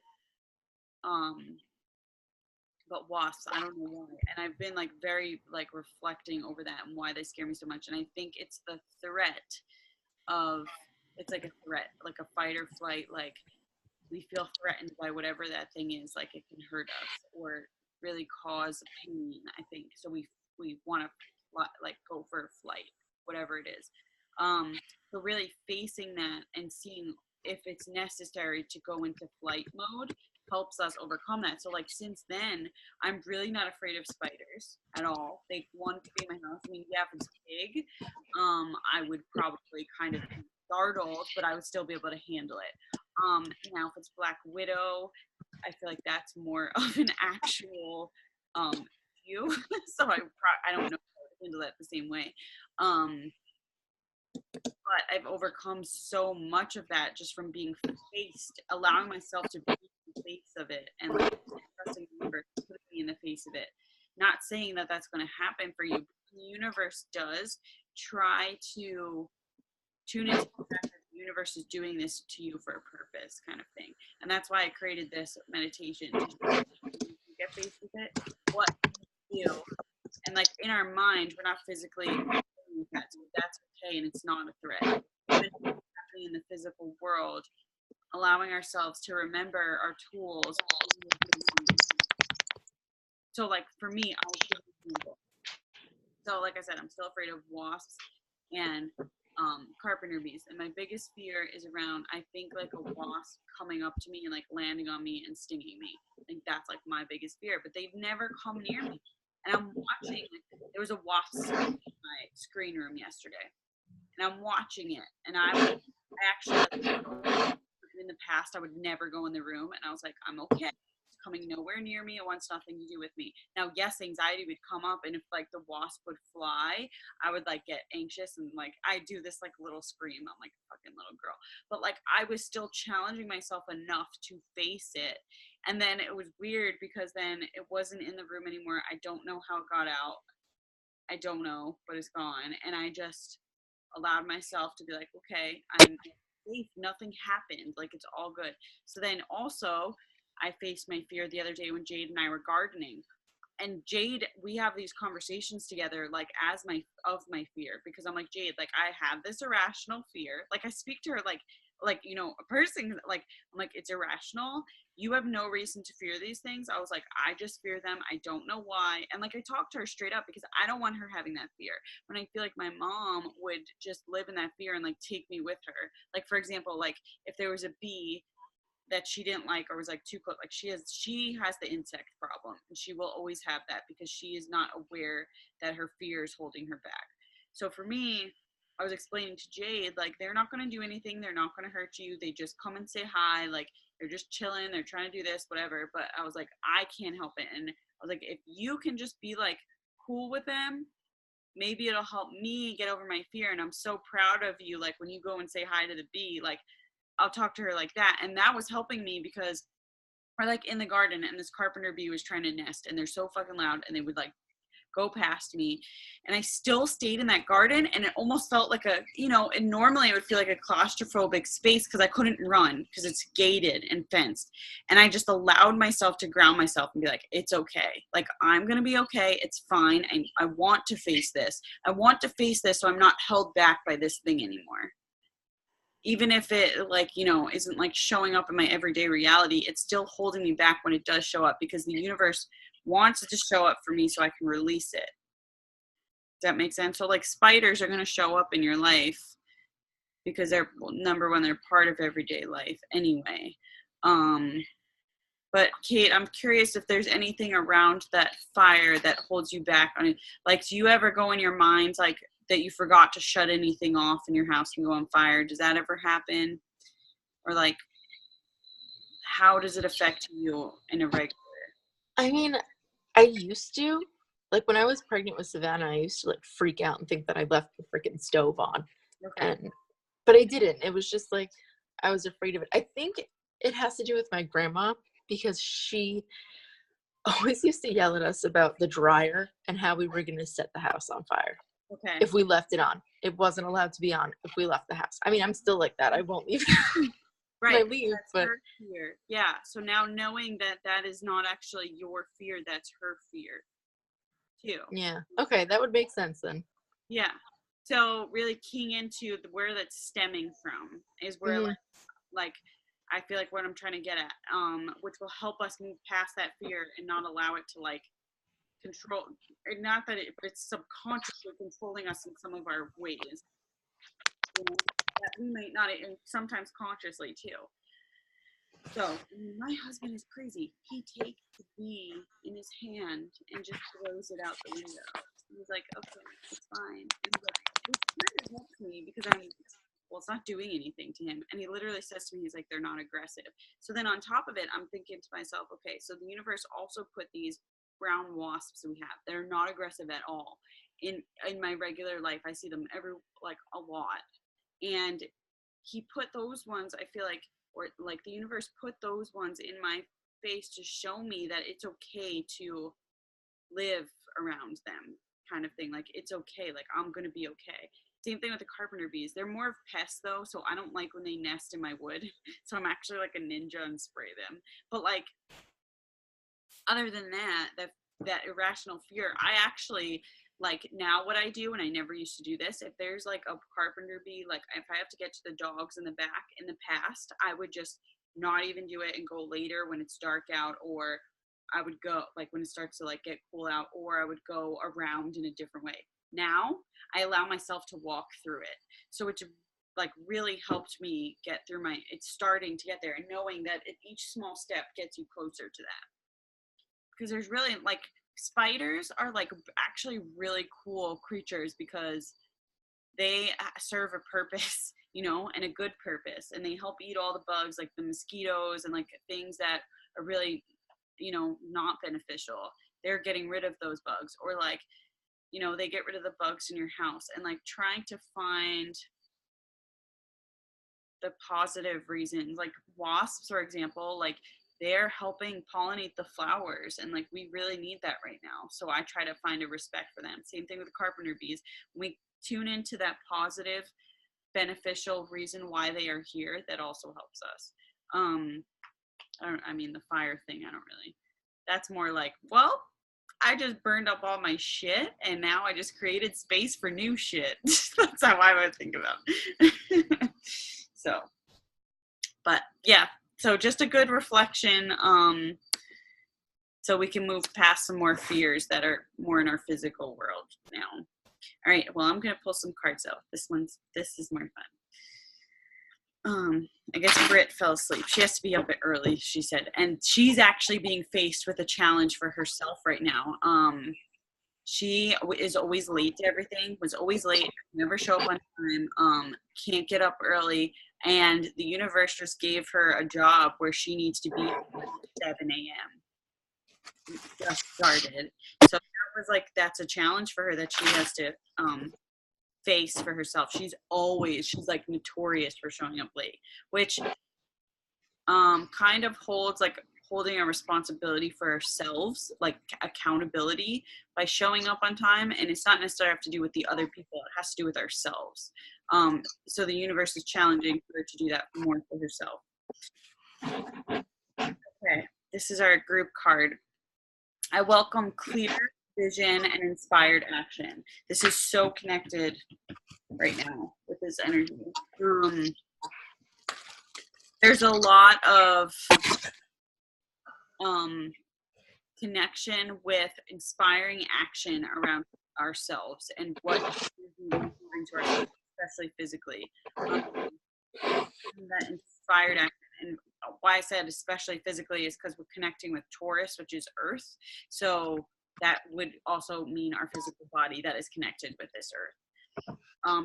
But wasps, I don't know why. And I've been like very like reflecting over that and why they scare me so much. And I think it's the threat of, it's like a threat, like a fight or flight. Like we feel threatened by whatever that thing is. Like it can hurt us or really cause pain, I think. So we want to like go for flight, whatever it is. So really facing that and seeing if it's necessary to go into flight mode helps us overcome that. So like since then, I'm really not afraid of spiders at all. They want to be in my house. I mean, yeah, if it's big, I would probably kind of be startled, but I would still be able to handle it. Now if it's Black Widow, I feel like that's more of an actual view. So I don't know how to handle that the same way. But I've overcome so much of that just from being faced, allowing myself to be in the face of it, and like trusting the universe to put me in the face of it. Not saying that that's going to happen for you, but the universe does try to tune into the fact that the universe is doing this to you for a purpose, kind of thing. And that's why I created this meditation, to get faced with it. What you do, and like in our mind, we're not physically doing that, so that's okay, and it's not a threat. Even if it's happening in the physical world, allowing ourselves to remember our tools. So like for me, I'll give an example. So like I said, I'm still afraid of wasps and carpenter bees, and my biggest fear is around, I think, like a wasp coming up to me and like landing on me and stinging me. I think that's like my biggest fear, but they've never come near me. And I'm watching, there was a wasp in my screen room yesterday, and I'm watching it, and I actually, in the past, I would never go in the room, and I was like, I'm okay. It's coming nowhere near me. It wants nothing to do with me. Now, yes, anxiety would come up, and if like the wasp would fly, I would like get anxious, and like I do this like little scream. I'm like a fucking little girl, but like I was still challenging myself enough to face it. And then it was weird because then it wasn't in the room anymore. I don't know how it got out. I don't know, but it's gone. And I just allowed myself to be like, okay, I'm safe. Nothing happened. Like it's all good. So then also I faced my fear the other day when Jade and I were gardening. And Jade, we have these conversations together, like as my fear, because I'm like, Jade, like I have this irrational fear. Like I speak to her like, you know, a person, like, I'm like, it's irrational. You have no reason to fear these things. I was like, I just fear them. I don't know why. And like, I talked to her straight up because I don't want her having that fear. When I feel like my mom would just live in that fear and like take me with her. Like, for example, like if there was a bee that she didn't like or was like too close, like she has the insect problem, and she will always have that because she is not aware that her fear is holding her back. So for me, I was explaining to Jade, like, they're not going to do anything, they're not going to hurt you, they just come and say hi, like they're just chilling, they're trying to do this, whatever. But I was like, I can't help it. And I was like, if you can just be like cool with them, maybe it'll help me get over my fear. And I'm so proud of you, like when you go and say hi to the bee, like I'll talk to her like that. And that was helping me because we're like in the garden and this carpenter bee was trying to nest, and they're so fucking loud, and they would like go past me, and I still stayed in that garden. And it almost felt like a, you know, and normally it would feel like a claustrophobic space because I couldn't run because it's gated and fenced. And I just allowed myself to ground myself and be like, it's okay. Like, I'm going to be okay. It's fine. I want to face this. I want to face this so I'm not held back by this thing anymore. Even if it, like, you know, isn't like showing up in my everyday reality, it's still holding me back when it does show up, because the universe wants it to show up for me so I can release it. Does that make sense? So like spiders are going to show up in your life because they're, well, number one, they're part of everyday life anyway. But Kate, I'm curious if there's anything around that fire that holds you back on it. Like, do you ever go in your mind like that you forgot to shut anything off in your house and go on fire? Does that ever happen? Or like, how does it affect you in a regular? I mean, I used to, like when I was pregnant with Savannah, I used to like freak out and think that I left the freaking stove on. Okay. But I didn't. It was just like I was afraid of it. I think it has to do with my grandma because she always used to yell at us about the dryer and how we were going to set the house on fire Okay. if we left it on. It wasn't allowed to be on if we left the house. I mean, I'm still like that. I won't leave. Right. I leave, That's but her fear. Yeah. So now knowing that that is not actually your fear, that's her fear too. yeah. Okay, that would make sense then. Yeah. So really keying into where that's stemming from is where Mhm. like I feel like what I'm trying to get at, which will help us move past that fear and not allow it to like control, and not that it's subconsciously controlling us in some of our ways. You know, that we might not, and sometimes consciously too. So my husband is crazy. He takes the bee in his hand and just throws it out the window. He's like, okay, it's fine. And he's like, it kind of helps me because well, it's not doing anything to him. And he literally says to me, he's like, they're not aggressive. So then on top of it, I'm thinking to myself, okay, so the universe also put these brown wasps we have. They're not aggressive at all. In my regular life, I see them a lot. And he put those ones, I feel like, or like the universe put those ones in my face to show me that it's okay to live around them, kind of thing. Like, it's okay. Like, I'm going to be okay. Same thing with the carpenter bees. They're more of pests though, so I don't like when they nest in my wood. So I'm actually like a ninja and spray them. But like, other than that irrational fear, I actually like now what I do, and I never used to do this, if there's like a carpenter bee, like if I have to get to the dogs in the back, in the past I would just not even do it and go later when it's dark out, or I would go like when it starts to like get cool out, or I would go around in a different way. Now I allow myself to walk through it, so it's like really helped me get through it's starting to get there, and knowing that each small step gets you closer to that. Because there's really like spiders are like actually really cool creatures because they serve a purpose, you know, and a good purpose, and they help eat all the bugs like the mosquitoes and like things that are really, you know, not beneficial. They're getting rid of those bugs, or like, you know, they get rid of the bugs in your house, and like trying to find the positive reasons. Like wasps, for example, like they're helping pollinate the flowers, and like we really need that right now. So I try to find a respect for them. Same thing with the carpenter bees. When we tune into that positive, beneficial reason why they are here, that also helps us. I mean, the fire thing, I don't really. That's more like, well, I just burned up all my shit, and now I just created space for new shit. That's how I would think about it. So, but yeah. So just a good reflection, so we can move past some more fears that are more in our physical world now. All right, well, I'm going to pull some cards out. This is more fun. I guess Britt fell asleep. She has to be up early, she said. And she's actually being faced with a challenge for herself right now. She is always late to everything, was always late, never show up on time, can't get up early. And the universe just gave her a job where she needs to be at 7 a.m. Just started. So that was like, that's a challenge for her that she has to face for herself. She's like notorious for showing up late, which kind of holds like holding a responsibility for ourselves, like accountability by showing up on time. And it's not necessarily have to do with the other people. It has to do with ourselves. So the universe is challenging her to do that more for herself. Okay, this is our group card. I welcome clear vision and inspired action. This is so connected right now with this energy. There's a lot of connection with inspiring action around ourselves and what we're doing to ourselves, especially physically. That inspired action, and why I said especially physically is because we're connecting with Taurus, which is Earth. So that would also mean our physical body that is connected with this Earth.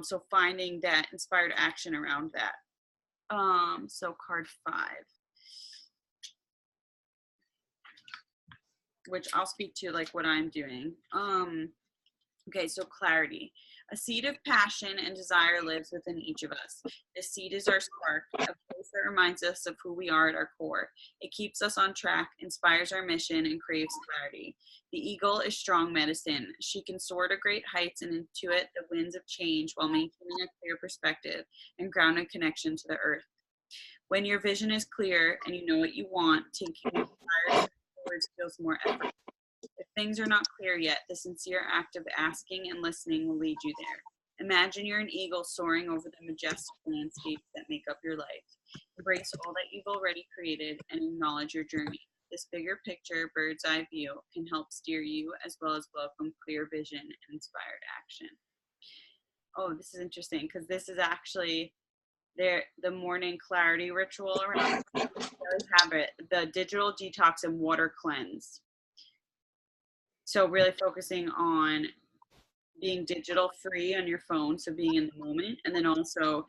So finding that inspired action around that. So card 5, which I'll speak to like what I'm doing. Okay, so clarity. A seed of passion and desire lives within each of us. This seed is our spark, a place that reminds us of who we are at our core. It keeps us on track, inspires our mission, and craves clarity. The eagle is strong medicine. She can soar to great heights and intuit the winds of change while maintaining a clear perspective and grounded connection to the earth. When your vision is clear and you know what you want, taking inspired forwards feels more effortless. If things are not clear yet, the sincere act of asking and listening will lead you there. Imagine you're an eagle soaring over the majestic landscapes that make up your life. Embrace all that you've already created and acknowledge your journey. This bigger picture, bird's eye view, can help steer you as well as welcome clear vision and inspired action. Oh, this is interesting because this is actually the morning clarity ritual around habit, the digital detox and water cleanse. So really focusing on being digital free on your phone, so being in the moment, and then also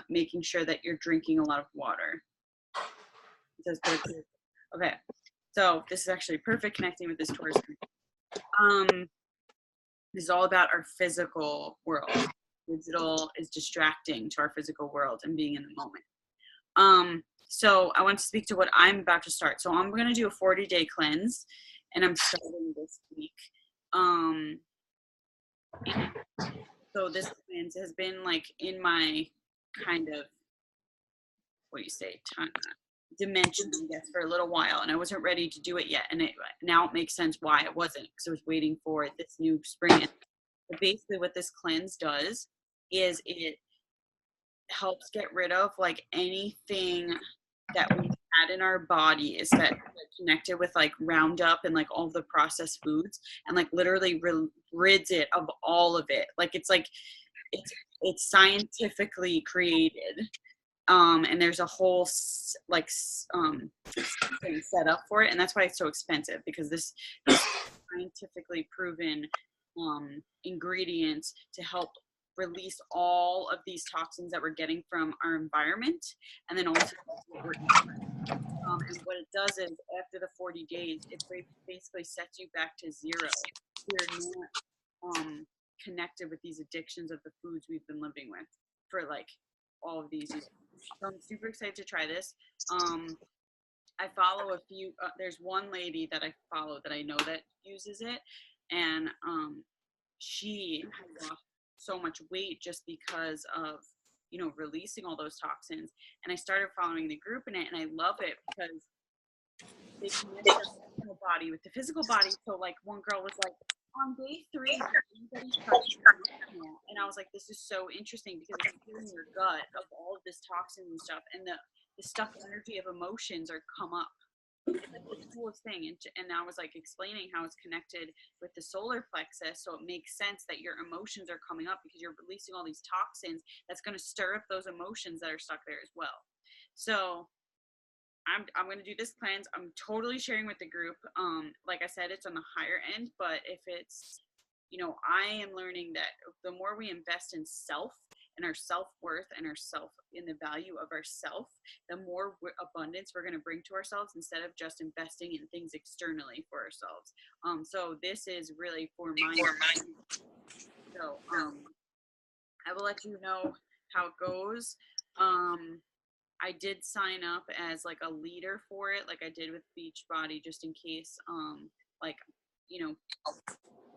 making sure that you're drinking a lot of water. Okay, so this is actually perfect connecting with this Taurus. This is all about our physical world. Digital is distracting to our physical world and being in the moment. So I want to speak to what I'm about to start. So I'm going to do a 40-day cleanse, and I'm starting this week. So this cleanse has been like in my kind of, what do you say, dimension, I guess, for a little while, and I wasn't ready to do it yet. And now it makes sense why it wasn't, because I was waiting for this new spring. But basically what this cleanse does is it helps get rid of like anything that we had in our body is that connected with like Roundup and like all the processed foods, and like literally rids it of all of it. Like it's scientifically created, and there's a whole thing set up for it, and that's why it's so expensive, because this scientifically proven ingredients to help release all of these toxins that we're getting from our environment, and then also what we're eating. And what it does is after the 40 days, it basically sets you back to zero. You're not connected with these addictions of the foods we've been living with for like all of these years. So I'm super excited to try this. I follow a few, there's one lady that I follow that I know that uses it, and she has lost so much weight just because of, you know, releasing all those toxins. And I started following the group in it, and I love it because they connect the mental body with the physical body. So like one girl was like, on day 3, and I was like, this is so interesting because it's in your gut of all of this toxin and stuff, and the stuck energy of emotions are come up. It's like the coolest thing. And I was like explaining how it's connected with the solar plexus, so it makes sense that your emotions are coming up because you're releasing all these toxins that's going to stir up those emotions that are stuck there as well. So I'm going to do this cleanse. I'm totally sharing with the group. Like I said, it's on the higher end, but if it's, you know, I am learning that the more we invest in self and our self-worth and in the value of ourself, the more abundance we're going to bring to ourselves instead of just investing in things externally for ourselves. So this is really for my so I will let you know how it goes. I did sign up as like a leader for it, like I did with Beachbody, just in case, like, you know,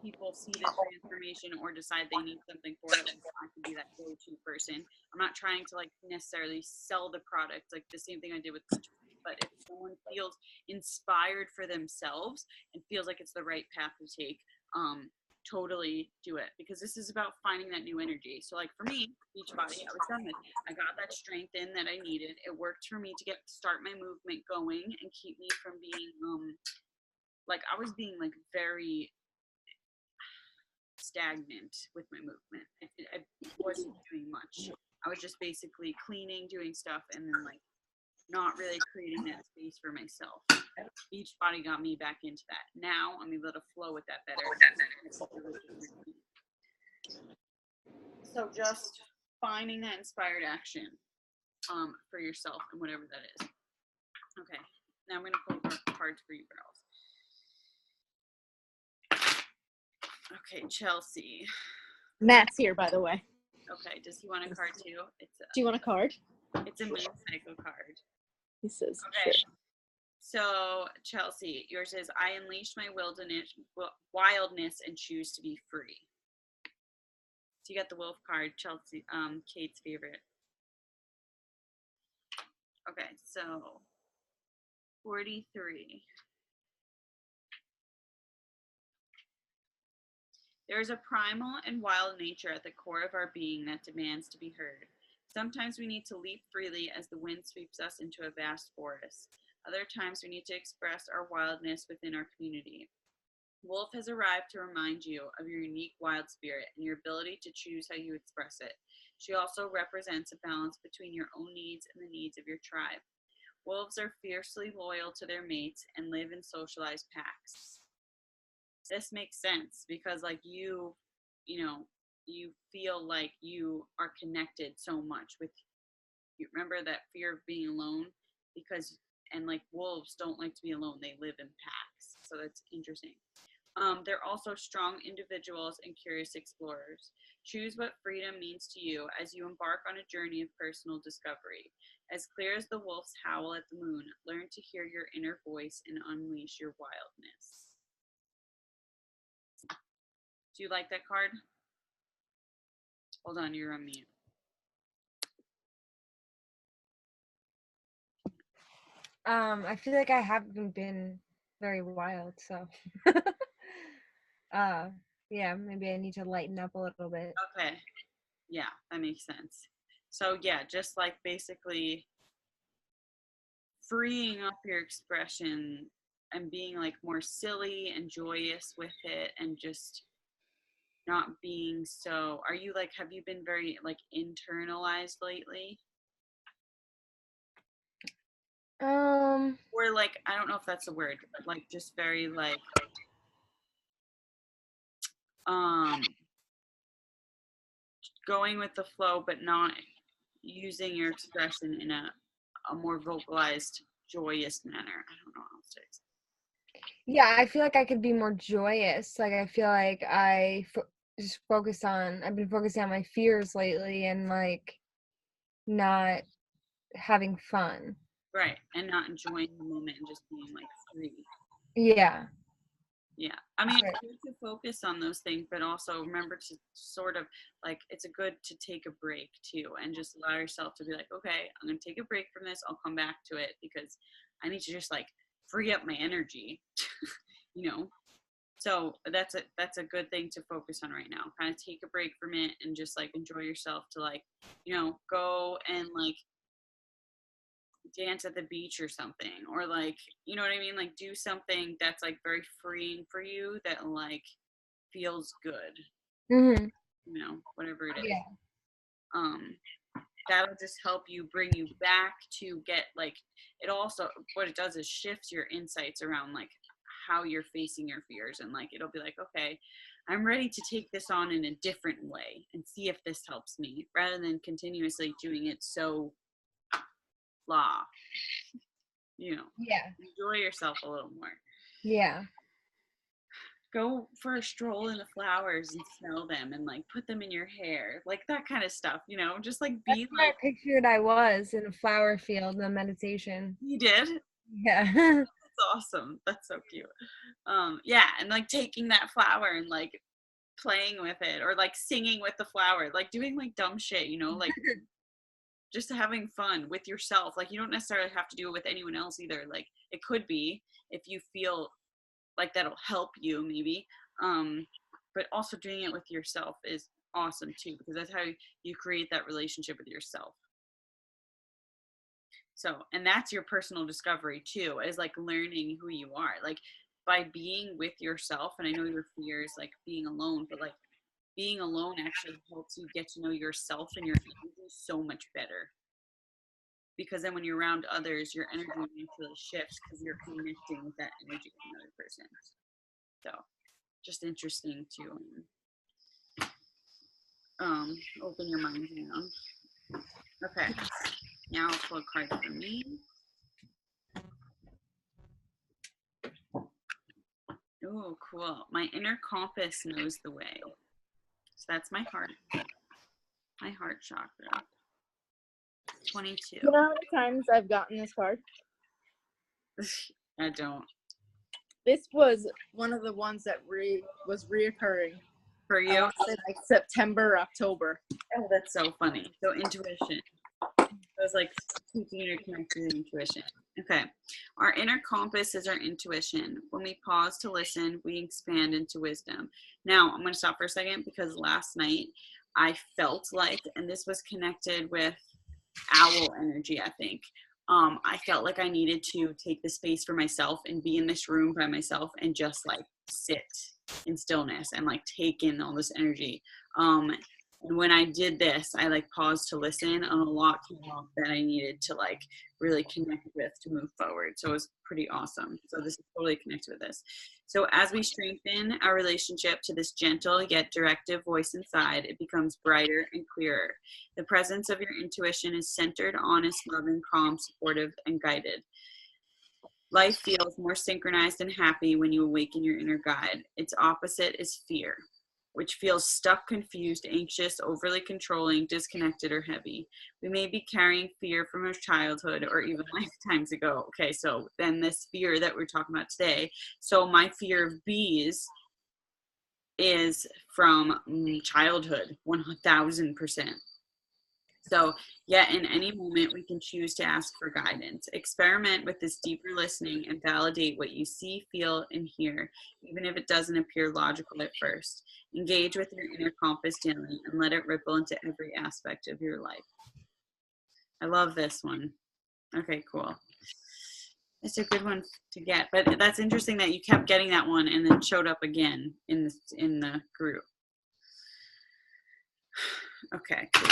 people see the transformation or decide they need something for it. I can be that go-to person. I'm not trying to like necessarily sell the product, like the same thing I did with Beachbody, but if someone feels inspired for themselves and feels like it's the right path to take, totally do it, because this is about finding that new energy. So like for me, Beachbody, I was done with. I got that strength in that I needed. It worked for me to start my movement going and keep me from being like I was being like very stagnant with my movement. I wasn't doing much. I was just basically cleaning, doing stuff, and then like not really creating that space for myself. Beachbody got me back into that. Now I'm able to flow with that better. So just finding that inspired action for yourself and whatever that is. Okay, now I'm going to pull cards for you girls. Okay, Chelsea. Matt's here, by the way. Okay, does he want a card too? Do you want a card? It's a moon cycle card. He says, Okay. sure. So Chelsea, yours is I unleash my wildness and choose to be free. So you got the wolf card, Chelsea, Kate's favorite. Okay, so 43. There is a primal and wild nature at the core of our being that demands to be heard. Sometimes we need to leap freely as the wind sweeps us into a vast forest. Other times we need to express our wildness within our community. Wolf has arrived to remind you of your unique wild spirit and your ability to choose how you express it. She also represents a balance between your own needs and the needs of your tribe. Wolves are fiercely loyal to their mates and live in socialized packs. This makes sense because like you feel like you are connected so much with, you remember that fear of being alone, because, and like wolves don't like to be alone, they live in packs, so that's interesting. They're also strong individuals and curious explorers. Choose what freedom means to you as you embark on a journey of personal discovery. As clear as the wolf's howl at the moon, learn to hear your inner voice and unleash your wildness. Do you like that card? Hold on, you're on mute. I feel like I haven't been very wild, so yeah, maybe I need to lighten up a little bit. Okay. Yeah, that makes sense. So yeah, just like basically freeing up your expression and being like more silly and joyous with it and just not being so, are you like, have you been very like internalized lately? Or like, I don't know if that's a word, but like just very like going with the flow but not using your expression in a more vocalized joyous manner. I don't know how else to say. Yeah, I feel like I could be more joyous. Like I feel like just I've been focusing on my fears lately and like not having fun. Right, and not enjoying the moment and just being like free. Yeah. Yeah, I mean, Right. it's good to focus on those things, but also remember to sort of like, it's a good to take a break too, and just allow yourself to be like, okay, I'm gonna take a break from this. I'll come back to it because I need to just like free up my energy, you know. So that's a good thing to focus on right now. Kind of take a break from it and just like enjoy yourself to like, you know, go and like dance at the beach or something, or like, you know what I mean, like do something that's like very freeing for you that like feels good, Mhm. you know, whatever it is. Yeah. That'll just help you bring you back to get like, it also, what it does is shifts your insights around like how you're facing your fears, and like it'll be like, okay, I'm ready to take this on in a different way and see if this helps me, rather than continuously doing it so blah, you know. Yeah. Enjoy yourself a little more. Yeah. Go for a stroll in the flowers and smell them and like put them in your hair, like that kind of stuff, you know, just like That's be where like, I pictured I was in a flower field in a meditation. you did. Yeah. That's awesome. That's so cute. Yeah, and like taking that flower and like playing with it, or like singing with the flower, like doing like dumb shit, you know, like just having fun with yourself. Like you don't necessarily have to do it with anyone else either. Like it could be, if you feel like that'll help you maybe, but also doing it with yourself is awesome too, because that's how you create that relationship with yourself. So, and that's your personal discovery too, is like learning who you are, like by being with yourself. And I know your fear is like being alone, but like being alone actually helps you get to know yourself and your energy so much better. because then when you're around others, your energy naturally shifts because you're connecting with that energy of another person. So just interesting to open your mind down. Okay, now I'll pull a card for me. Oh, cool. My inner compass knows the way. So that's my heart chakra. 22. You know how many times I've gotten this card? I don't. This was one of the ones that was reoccurring. For I you? want to say like September, October. Oh, that's so funny. So intuition. I was like teaching you to connect with intuition. Okay. Our inner compass is our intuition. When we pause to listen, we expand into wisdom. Now, I'm going to stop for a second because last night I felt like, and this was connected with owl energy, I think. I felt like I needed to take the space for myself and be in this room by myself and just like sit in stillness and like take in all this energy. And when I did this, I like paused to listen, and a lot came up that I needed to like really connect with to move forward. So it was pretty awesome. So this is totally connected with this. So as we strengthen our relationship to this gentle yet directive voice inside, it becomes brighter and clearer. The presence of your intuition is centered, honest, loving, calm, supportive, and guided. Life feels more synchronized and happy when you awaken your inner guide. Its opposite is fear, which feels stuck, confused, anxious, overly controlling, disconnected, or heavy. We may be carrying fear from our childhood or even lifetimes ago. Okay, so then this fear that we're talking about today. So my fear of bees is from childhood, 1000%. So, yet in any moment, we can choose to ask for guidance. Experiment with this deeper listening and validate what you see, feel, and hear, even if it doesn't appear logical at first. Engage with your inner compass daily and let it ripple into every aspect of your life. I love this one. Okay, cool. It's a good one to get, but that's interesting that you kept getting that one and then showed up again in the group. Okay, cool.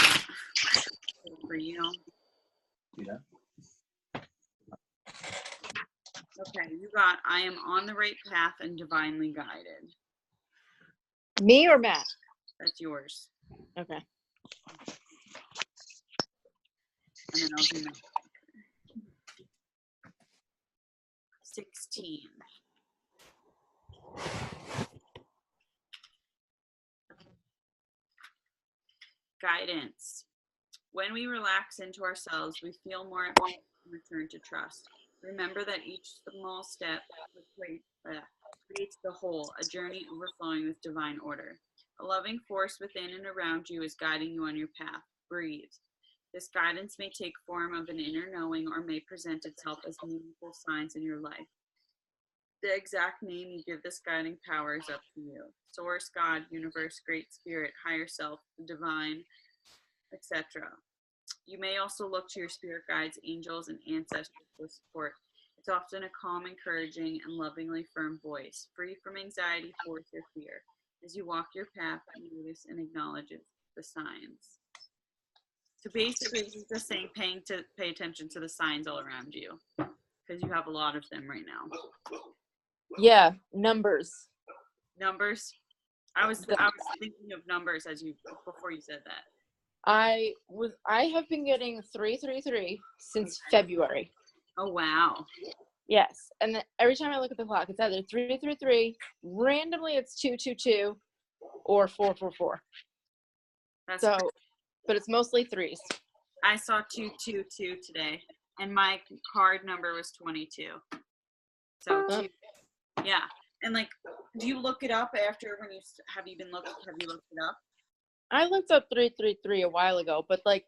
For you. Yeah. Okay, you got, I am on the right path and divinely guided. Me or Matt? That's yours. Okay. And then I'll do my 16. Guidance. When we relax into ourselves, we feel more at peace and return to trust. Remember that each small step creates the whole, a journey overflowing with divine order. A loving force within and around you is guiding you on your path. Breathe. This guidance may take form of an inner knowing or may present itself as meaningful signs in your life. The exact name you give this guiding power is up to you. Source, God, universe, great spirit, higher self, the divine, etc. You may also look to your spirit guides, angels, and ancestors for support. It's often a calm, encouraging, and lovingly firm voice, free from anxiety, force, or fear. As you walk your path, notice and acknowledge the signs. So basically, it's just saying pay attention to the signs all around you, because you have a lot of them right now. Yeah, numbers. Numbers. I was thinking of numbers before you said that. I have been getting 333 since February. Oh wow. Yes, and then every time I look at the clock, it's either 333, randomly it's 222, or 444. That's So, but it's mostly threes. I saw 222 today, and my card number was 22. So yeah, and like, do you look it up after have you looked it up? I looked up 333 a while ago, but like,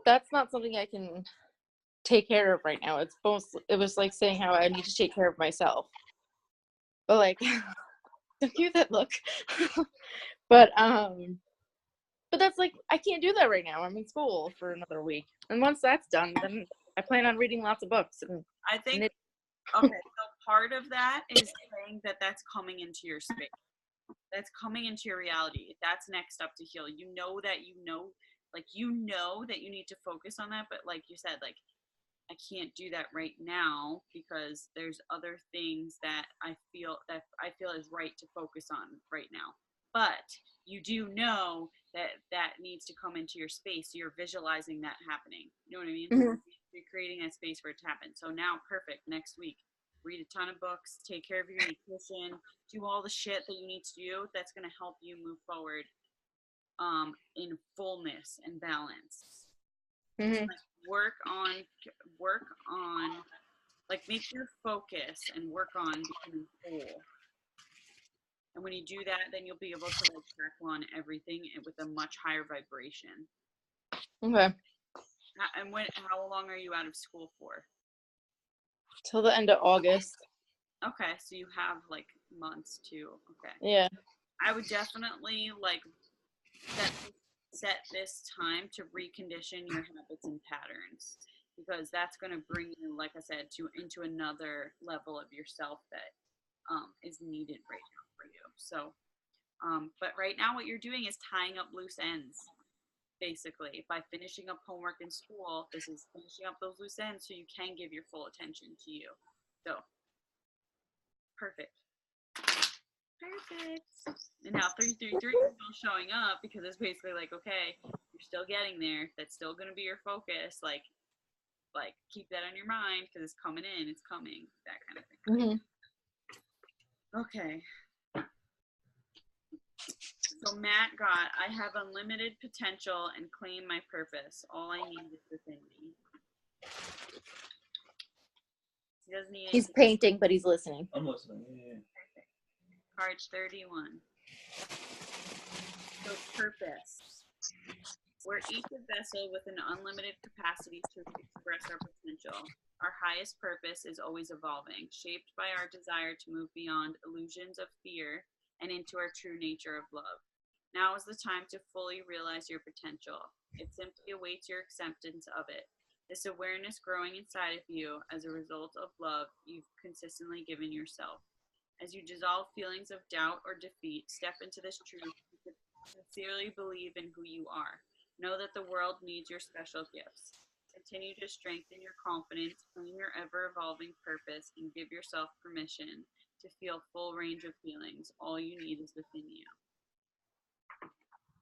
that's not something I can take care of right now. It was like saying how I need to take care of myself. But like, don't give that look. But that's like, I can't do that right now. I'm in school for another week, and once that's done, then I plan on reading lots of books. And I think okay, so part of that is saying that that's coming into your space. That's coming into your reality. That's next up to heal. You know that you need to focus on that, but like you said, like I can't do that right now because there's other things that I feel is right to focus on right now. But you do know that needs to come into your space. So you're visualizing that happening. You know what I mean? Mhm. You're creating that space for it to happen. So now, perfect. Next week, read a ton of books, take care of your nutrition, do all the shit that you need to do that's going to help you move forward in fullness and balance. Mhm. Work on like make your focus and work on becoming whole. And when you do that, then you'll be able to like tackle on everything with a much higher vibration. Okay. And how long are you out of school for? Till the end of August. Okay, so you have like months too. Okay. Yeah. I would definitely like set this time to recondition your habits and patterns, because that's going to bring you, like I said, into another level of yourself that is needed right now for you. So, but right now what you're doing is tying up loose ends. Basically, by finishing up homework in school, this is finishing up those loose ends so you can give your full attention to you. So, perfect. And now 333 is still showing up because it's basically like, okay, you're still getting there. That's still going to be your focus. Like keep that on your mind because it's coming in. It's coming. That kind of thing. Mhm. Okay. So Matt got, I have unlimited potential and claim my purpose. All I need is within me. He doesn't need He's anything. painting, but he's listening. I'm listening. Yeah. Card 31. So purpose. We're each a vessel with an unlimited capacity to express our potential. Our highest purpose is always evolving, shaped by our desire to move beyond illusions of fear and into our true nature of love. Now is the time to fully realize your potential. It simply awaits your acceptance of it. This awareness growing inside of you as a result of love you've consistently given yourself. As you dissolve feelings of doubt or defeat, step into this truth and sincerely believe in who you are. Know that the world needs your special gifts. Continue to strengthen your confidence, claim your ever-evolving purpose, and give yourself permission to feel full range of feelings. All you need is within you.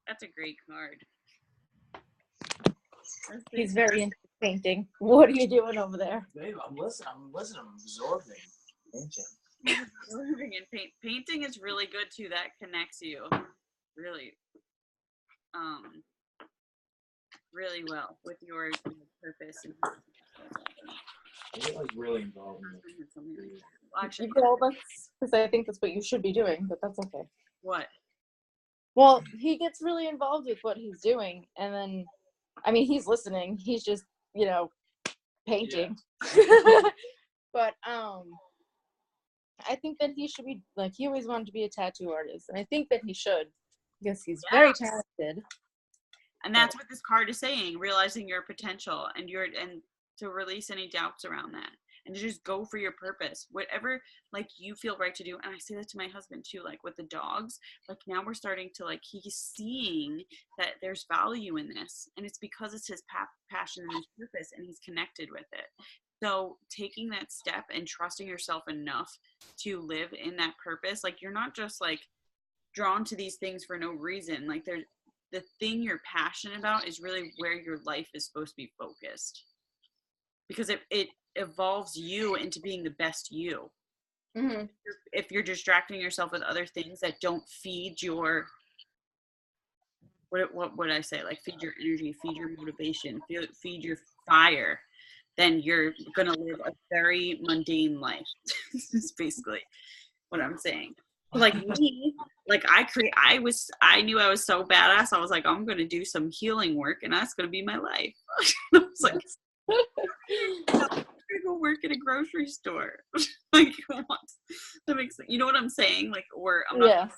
That's a great card. He's very into painting. What are you doing over there? Babe, I'm listening. I'm absorbing. And painting is really good too. That connects you really really well with your purpose. And I get like really involved in well, actually, Well, that's because I think that's what you should be doing, but that's okay. what? Well, he gets really involved with what he's doing, and then, I mean, he's listening. He's just, painting. Yeah. But I think that he should be, like, he always wanted to be a tattoo artist, and I think that he should, because he's very talented. And that's what this card is saying: realizing your potential and to release any doubts around that, and to just go for your purpose, whatever like you feel right to do. And I say that to my husband too, like with the dogs. Like now we're starting to like he's seeing that there's value in this, and it's because it's his passion and his purpose, and he's connected with it. So taking that step and trusting yourself enough to live in that purpose, like you're not just like drawn to these things for no reason. Like the thing you're passionate about is really where your life is supposed to be focused, because it evolves you into being the best you. Mm-hmm. If you're distracting yourself with other things that don't feed your what would I say, like feed your energy, feed your motivation, feed your fire, then you're gonna live a very mundane life. Is basically what I'm saying. Like me, like I knew I was so badass. I was like, I'm gonna do some healing work, and that's gonna be my life. I was like, I'm gonna go work at a grocery store. Like, what? That makes you know what I'm saying? Like, or I'm not. Yeah.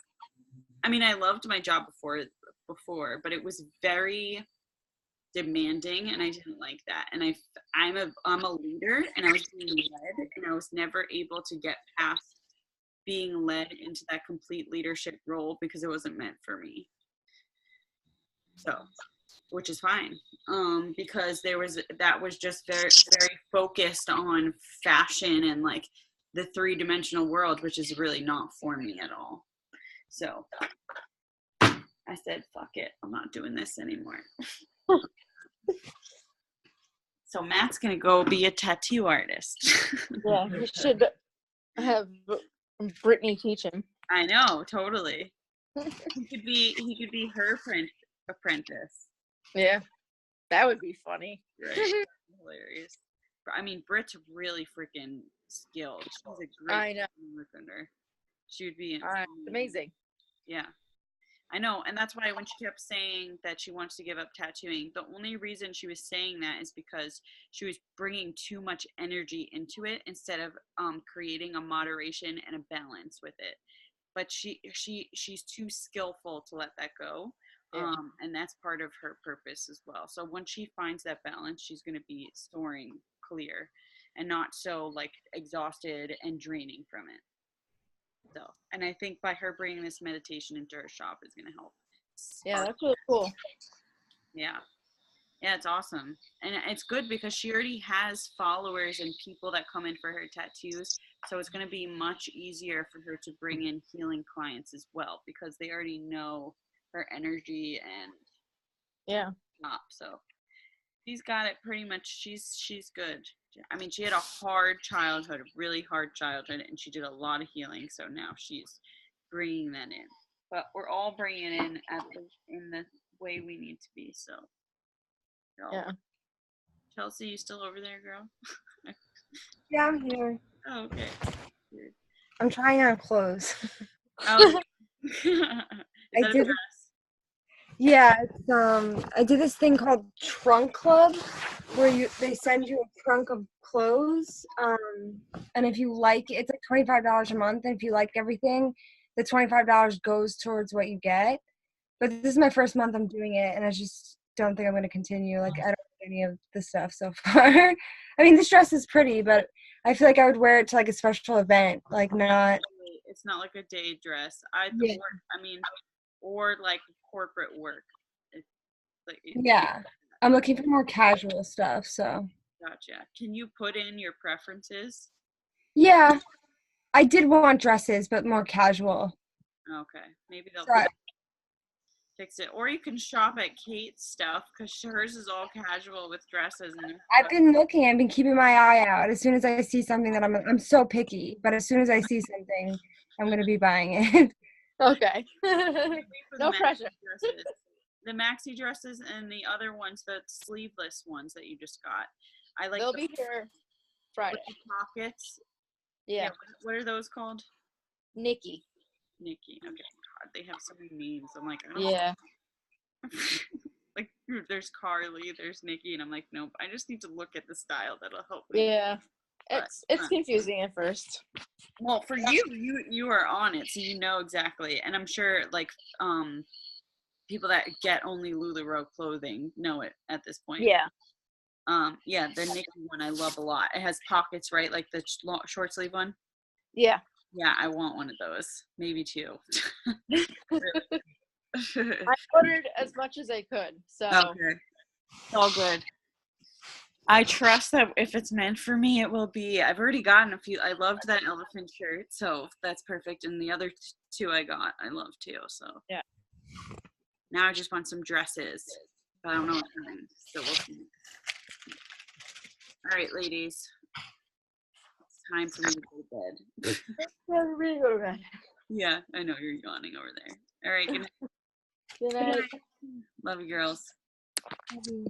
I mean, I loved my job before, but it was very demanding, and I didn't like that. And I'm a leader, and I was being led, and I was never able to get past being led into that complete leadership role because it wasn't meant for me. So which is fine. Because that was just very, very focused on fashion and like the 3-dimensional world, which is really not for me at all. So I said, fuck it, I'm not doing this anymore. So Matt's gonna go be a tattoo artist. Yeah, you should have Brittany teach him. I know, totally. He could be her apprentice. Yeah, that would be funny. Right. Hilarious. I mean, Britt's really freaking skilled. She's a great I know. woodcutter. She would be Amazing. Yeah. I know, and that's why when she kept saying that she wants to give up tattooing, the only reason she was saying that is because she was bringing too much energy into it instead of creating a moderation and a balance with it. But she's too skillful to let that go, and that's part of her purpose as well. So once she finds that balance, she's going to be soaring clear and not so like exhausted and draining from it. So, and I think by her bringing this meditation into her shop is going to help. Yeah, that's really cool. Yeah, it's awesome. And it's good because she already has followers and people that come in for her tattoos. So it's going to be much easier for her to bring in healing clients as well because they already know her energy and so she's got it pretty much. She's good. I mean, she had a hard childhood, a really hard childhood, and she did a lot of healing. So now she's bringing that in. But we're all bringing it in the way we need to be. So Yeah. Chelsea, you still over there, girl? Yeah, I'm here. Oh, okay. Weird. I'm trying on clothes. Oh. I did. Yeah, it's I did this thing called Trunk Club, where they send you a trunk of clothes, and if you like it, it's like $25 a month, and if you like everything, the $25 goes towards what you get. But this is my first month I'm doing it, and I just don't think I'm going to continue. Like, I don't like any of the stuff so far. I mean, this dress is pretty, but I feel like I would wear it to like a special event, like not. It's not like a day dress. Or like corporate work. Yeah, I'm looking for more casual stuff. So. Gotcha. Can you put in your preferences? Yeah, I did want dresses, but more casual. Okay, maybe they'll fix it. Or you can shop at Kate's stuff because hers is all casual with dresses. And I've been looking. I've been keeping my eye out. As soon as I see something that I'm so picky, but as soon as I see something, I'm going to be buying it. Okay. No pressure. The maxi dresses and the other ones, the sleeveless ones that you just got. I like. They'll be here Friday. With the pockets. Yeah. What are those called? Nikki. Okay. God, they have so many names. I'm like, yeah. Like, there's Carly, there's Nikki, and I'm like, nope. I just need to look at the style that'll help me. Yeah. It's confusing at first. Well, for you are on it, so you know exactly. And I'm sure, like, people that get only LuLaRoe clothing know it at this point. Yeah. The Nikki one I love a lot. It has pockets, right? Like the short sleeve one. Yeah. Yeah, I want one of those. Maybe two. I ordered as much as I could, so. Okay. It's all good. I trust that if it's meant for me, it will be. I've already gotten a few. I loved that elephant shirt, so that's perfect. And the other two I got, I love too. So yeah. Now I just want some dresses, but I don't know what kind. So we'll see. All right, ladies. It's time for me to go to bed. Yeah, we're ready to go to bed. Yeah, I know you're yawning over there. All right, good night. Good night. Love you, girls. Love you.